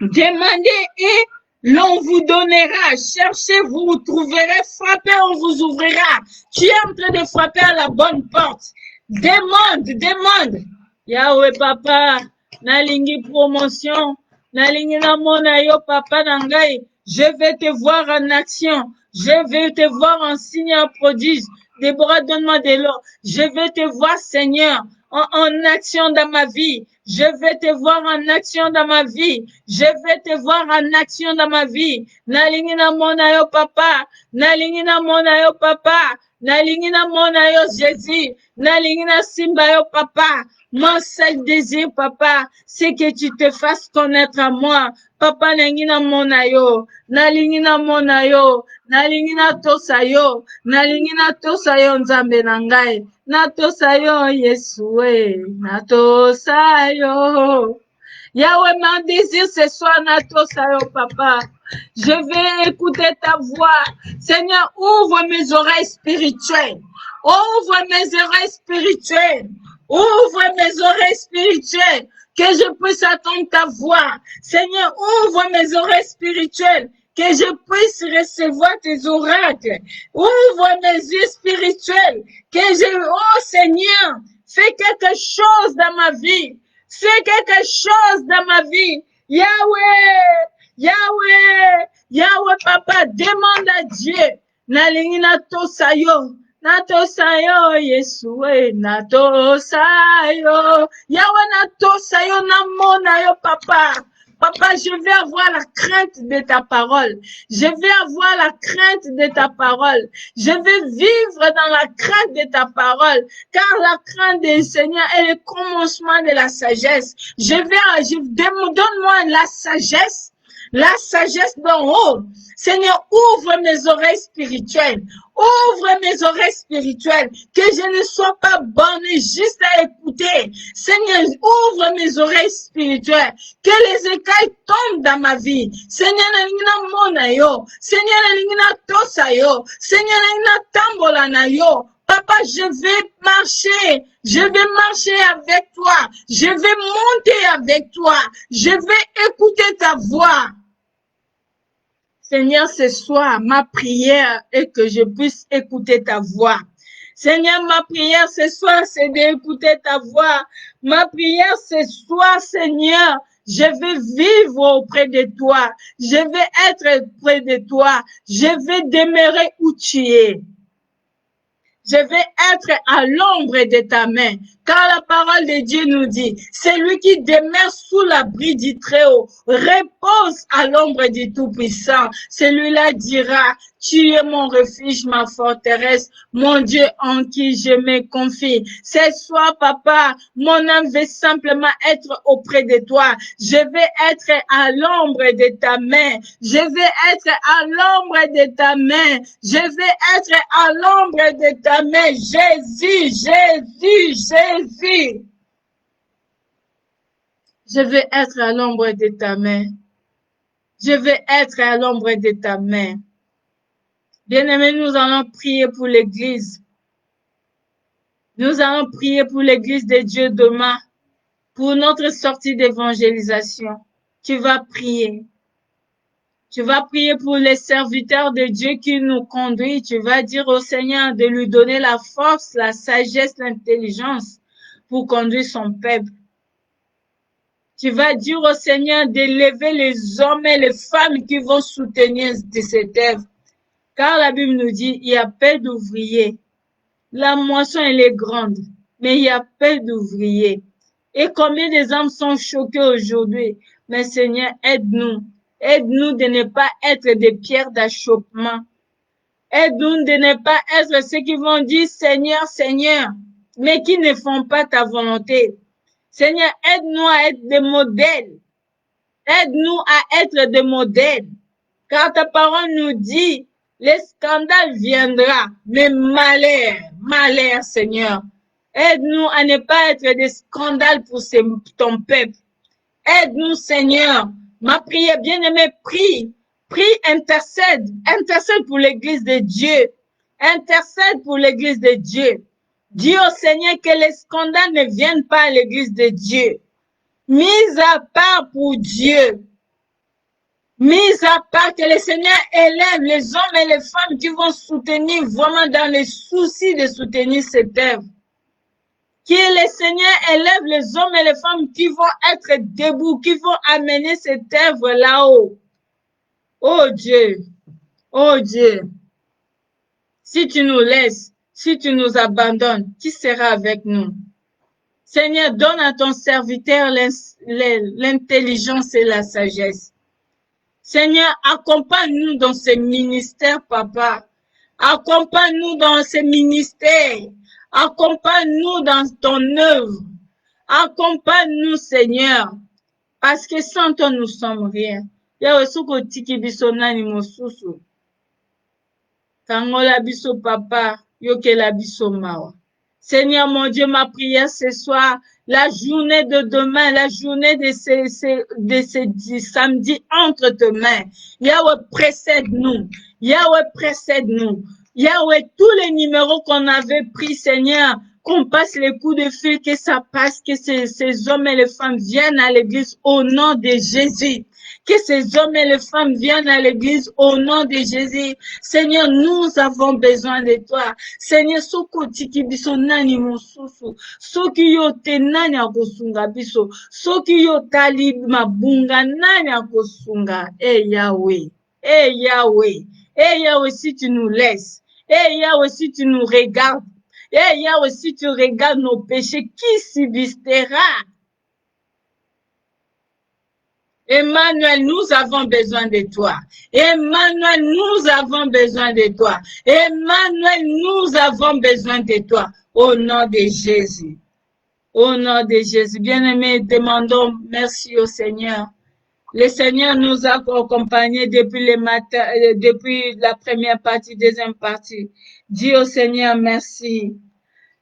[SPEAKER 1] Demandez et l'on vous donnera. Cherchez, vous trouverez. Frappez, on vous ouvrira. Tu es en train de frapper à la bonne porte. Demande. Yahweh Papa, nalingi promotion, nalingi namona yo Papa nangai. Je vais te voir en action. Je vais te voir en signe, en prodige. Déborah, donne-moi de l'eau. Je vais te voir, Seigneur, en action dans ma vie. Je vais te voir en action dans ma vie. Je vais te voir en action dans ma vie. Nalingi na mona yo papa. Nalingi na mona yo papa. nalingi namona yo Jésus, nalingi nasimba yo papa. Mon seul désir, papa, c'est que tu te fasses connaître à moi. Papa, nalingi namona yo, nalingi namona yo, nalingi natosa yo, nalingi natosa yo nzambe na ngai, natosa yo Yesu, natosa yo. Yahweh, mon désir ce soir, natosa yo papa. Je vais écouter ta voix. Seigneur, ouvre mes oreilles spirituelles. Ouvre mes oreilles spirituelles. Ouvre mes oreilles spirituelles. Que je puisse entendre ta voix. Seigneur, ouvre mes oreilles spirituelles. Que je puisse recevoir tes oracles. Ouvre mes yeux spirituels. Oh Seigneur, fais quelque chose dans ma vie. Fais quelque chose dans ma vie. Yahweh, Yahweh, Yahweh, papa, demande à Dieu. Nalingi natosa yo, Yesu, natosa yo. Yahweh, natosa yo, namona yo, papa. Papa, je vais avoir la crainte de ta parole. Je vais avoir la crainte de ta parole. Je vais vivre dans la crainte de ta parole. Car la crainte du Seigneur est le commencement de la sagesse. Donne-moi la sagesse d'en haut. Seigneur, ouvre mes oreilles spirituelles. Ouvre mes oreilles spirituelles, que je ne sois pas borné juste à écouter. Seigneur, ouvre mes oreilles spirituelles, que les écailles tombent dans ma vie. Seigneur, nalingina mona yo. Seigneur, nalingina tosa yo. Seigneur, nalingina tambola na yo. Papa, je vais marcher avec toi. Je vais monter avec toi. Je vais écouter ta voix. Seigneur, ce soir, ma prière est que je puisse écouter ta voix. Seigneur, ma prière ce soir, c'est d'écouter ta voix. Ma prière ce soir, Seigneur, je vais vivre auprès de toi. Je vais être près de toi. Je vais demeurer où tu es. Je vais être à l'ombre de ta main, car la parole de Dieu nous dit, celui qui demeure sous l'abri du Très-Haut repose à l'ombre du Tout-Puissant. Celui-là dira, tu es mon refuge, ma forteresse, mon Dieu en qui je me confie. Ce soir, papa, mon âme veut simplement être auprès de toi. Je vais être à l'ombre de ta main. Je vais être à l'ombre de ta main. Je vais être à l'ombre de ta main. Jésus, Jésus, Jésus. Je vais être à l'ombre de ta main. Je vais être à l'ombre de ta main. Bien-aimés, nous allons prier pour l'Église. Nous allons prier pour l'Église de Dieu demain, pour notre sortie d'évangélisation. Tu vas prier. Tu vas prier pour les serviteurs de Dieu qui nous conduisent. Tu vas dire au Seigneur de lui donner la force, la sagesse, l'intelligence pour conduire son peuple. Tu vas dire au Seigneur d'élever les hommes et les femmes qui vont soutenir cette œuvre. Car la Bible nous dit, il y a peu d'ouvriers. La moisson, elle est grande, mais il y a peu d'ouvriers. Et combien des âmes sont choquées aujourd'hui? Mais Seigneur, aide-nous. Aide-nous de ne pas être des pierres d'achoppement. Aide-nous de ne pas être ceux qui vont dire Seigneur, Seigneur, mais qui ne font pas ta volonté. Seigneur, aide-nous à être des modèles. Aide-nous à être des modèles. Car ta parole nous dit, le scandale viendra, mais malheur, Seigneur. Aide-nous à ne pas être des scandales pour ton peuple. Aide-nous, Seigneur. Ma prière, bien-aimée, prie, intercède pour l'Église de Dieu. Intercède pour l'Église de Dieu. Dis au Seigneur que les scandales ne viennent pas à l'Église de Dieu. Mise à part pour Dieu. Mise à part que le Seigneur élève les hommes et les femmes qui vont soutenir vraiment dans les soucis de soutenir cette œuvre. Que le Seigneur élève les hommes et les femmes qui vont être debout, qui vont amener cette œuvre là-haut. Oh Dieu, si tu nous laisses, si tu nous abandonnes, qui sera avec nous? Seigneur, donne à ton serviteur l'intelligence et la sagesse. Seigneur, accompagne-nous dans ce ministère, papa. Accompagne-nous dans ces ministères. Accompagne-nous dans ton œuvre. Accompagne-nous, Seigneur. Parce que sans toi, nous sommes rien. Yahweh, soko tiki biso nani mosusu. Kangola biso papa, yokela biso mawa. Seigneur mon Dieu, ma prière ce soir, la journée de demain, la journée de ce samedi entre tes mains. Yahweh, précède-nous. Yahweh, précède-nous. Yahweh, tous les numéros qu'on avait pris, Seigneur, qu'on passe les coups de fil, que ça passe, que ces hommes et les femmes viennent à l'église au nom de Jésus. Que ces hommes et les femmes viennent à l'église au nom de Jésus. Seigneur, nous avons besoin de toi. Seigneur, soko tiki biso nani mosusu. Soki yo te nani akosunga biso. Soki yo tali mabunga nani akosunga. Eh Yahweh. Eh Yahweh. Eh Yahweh, si tu nous laisses. Eh Yahweh, si tu nous regardes. Eh Yahweh, si tu regardes nos péchés, qui subsistera? Emmanuel, nous avons besoin de toi. Emmanuel, nous avons besoin de toi. Emmanuel, nous avons besoin de toi. Au nom de Jésus. Au nom de Jésus. Bien-aimés, demandons merci au Seigneur. Le Seigneur nous a accompagnés depuis le matin, depuis la première partie, deuxième partie. Dis au Seigneur merci.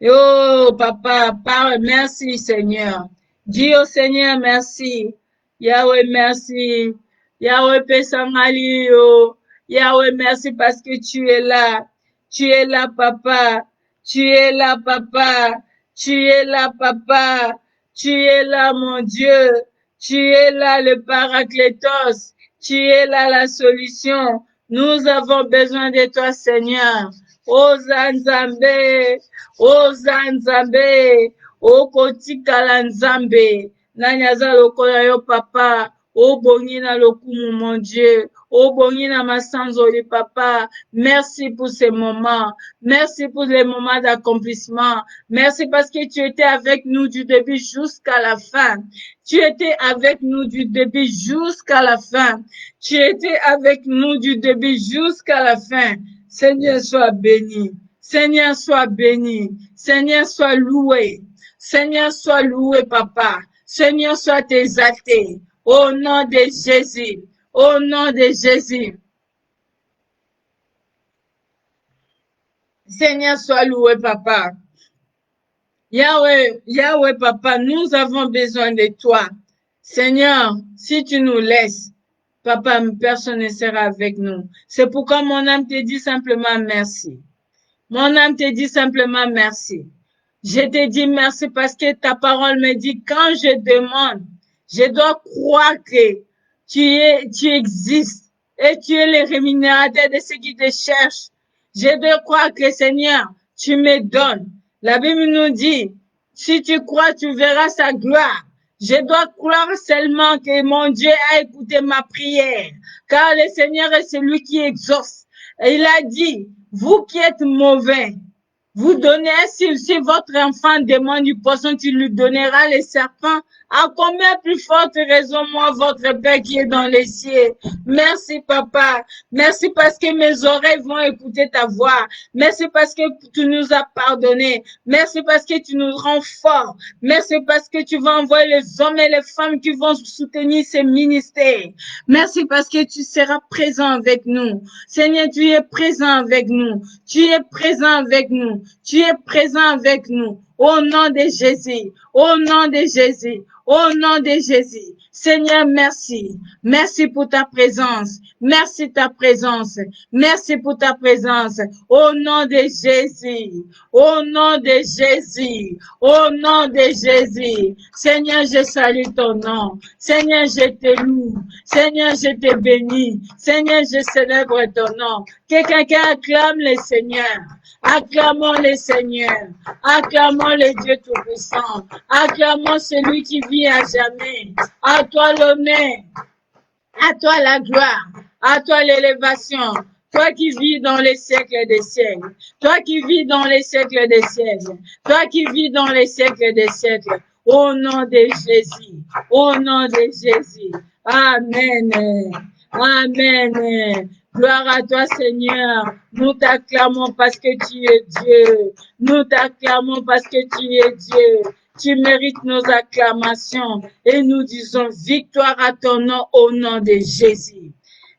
[SPEAKER 1] Oh, papa, merci Seigneur. Dis au Seigneur merci. Yahweh, merci. Yahweh, Pesangalio. Yahweh, merci parce que tu es là. Tu es là, papa. Tu es là, papa. Tu es là, papa. Tu es là, mon Dieu. Tu es là, le Paraclétos. Tu es là, la solution. Nous avons besoin de toi, Seigneur. O Nzambe, o Nzambe, o kotikala Nzambe. Nani aza lokola yo papa, o bongi na lokumu mon Dieu, o bongi na masanzoli papa. Merci pour ces moments, merci pour les moments d'accomplissement, merci parce que tu étais avec nous du début jusqu'à la fin. Tu étais avec nous du début jusqu'à la fin. Tu étais avec nous du début jusqu'à la fin. Seigneur, sois béni. Seigneur, sois béni. Seigneur, sois loué. Seigneur, sois loué, papa. Seigneur, sois exalté. Au nom de Jésus. Au nom de Jésus. Seigneur, sois loué, papa. Yahweh, Yahweh, papa, nous avons besoin de toi. Seigneur, si tu nous laisses, papa, personne ne sera avec nous. C'est pourquoi mon âme te dit simplement merci. Mon âme te dit simplement merci. Je te dis merci parce que ta parole me dit quand je demande, je dois croire que tu existes et tu es le rémunérateur de ceux qui te cherchent. Je dois croire que Seigneur, tu me donnes. La Bible nous dit, si tu crois, tu verras sa gloire. Je dois croire seulement que mon Dieu a écouté ma prière, car le Seigneur est celui qui exauce. Et il a dit, vous qui êtes mauvais, vous donnez, si votre enfant demande du poisson, tu lui donneras les serpents. À combien plus forte raison, moi, votre Père qui est dans les cieux. Merci, papa. Merci parce que mes oreilles vont écouter ta voix. Merci parce que tu nous as pardonné. Merci parce que tu nous rends forts. Merci parce que tu vas envoyer les hommes et les femmes qui vont soutenir ces ministères. Merci parce que tu seras présent avec nous. Seigneur, tu es présent avec nous. Tu es présent avec nous. Tu es présent avec nous. Au nom de Jésus. Au nom de Jésus. Au nom de Jésus. Seigneur, merci. Merci pour ta présence. Merci ta présence. Merci pour ta présence. Au nom de Jésus. Au nom de Jésus. Au nom de Jésus. Seigneur, je salue ton nom. Seigneur, je te loue. Seigneur, je te bénis. Seigneur, je célèbre ton nom. Que quelqu'un acclame le Seigneur. Acclamons le Seigneur. Acclamons le Dieu Tout-Puissant. Acclamons celui qui vit à jamais. À toi l'honneur. À toi la gloire. À toi l'élévation. Toi qui vis dans les siècles des siècles. Toi qui vis dans les siècles des siècles. Toi qui vis dans les siècles des siècles. Au nom de Jésus. Au nom de Jésus. Amen. Amen. Gloire à toi, Seigneur. Nous t'acclamons parce que tu es Dieu. Nous t'acclamons parce que tu es Dieu. Tu mérites nos acclamations et nous disons victoire à ton nom au nom de Jésus.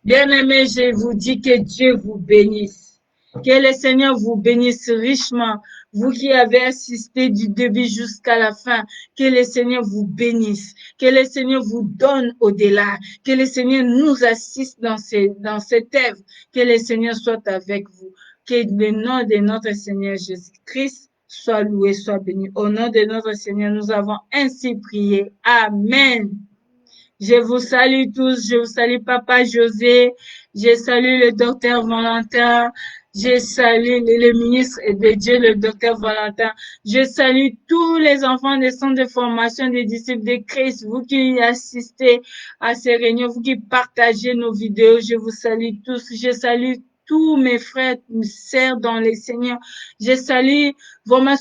[SPEAKER 1] Bien-aimés, je vous dis que Dieu vous bénisse. Que le Seigneur vous bénisse richement. Vous qui avez assisté du début jusqu'à la fin, que le Seigneur vous bénisse. Que le Seigneur vous donne au-delà. Que le Seigneur nous assiste dans cette œuvre. Que le Seigneur soit avec vous. Que le nom de notre Seigneur Jésus-Christ soit loué, soit béni. Au nom de notre Seigneur, nous avons ainsi prié. Amen. Je vous salue tous. Je vous salue Papa José. Je salue le docteur Valentin. Je salue le ministre de Dieu, le docteur Valentin. Je salue tous les enfants des centres de formation des disciples de Christ. Vous qui assistez à ces réunions, vous qui partagez nos vidéos, je vous salue tous. Je salue tous mes frères, mes sœurs dans les Seigneurs. Je salue vraiment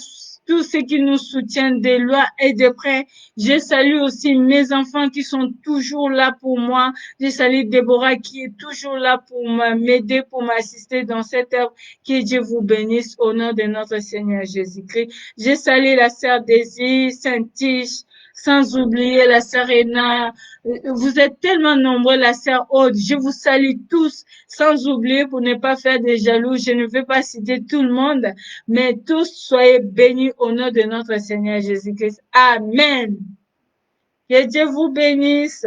[SPEAKER 1] tous ceux qui nous soutiennent de loin et de près. Je salue aussi mes enfants qui sont toujours là pour moi. Je salue Déborah qui est toujours là pour m'aider, pour m'assister dans cette œuvre. Que Dieu vous bénisse au nom de notre Seigneur Jésus-Christ. Je salue la sœur Désir, Saint-Tiche, sans oublier la sœur Réna. Vous êtes tellement nombreux, la sœur Aude. Je vous salue tous, sans oublier pour ne pas faire des jaloux. Je ne vais pas citer tout le monde, mais tous soyez bénis au nom de notre Seigneur Jésus-Christ. Amen. Que Dieu vous bénisse.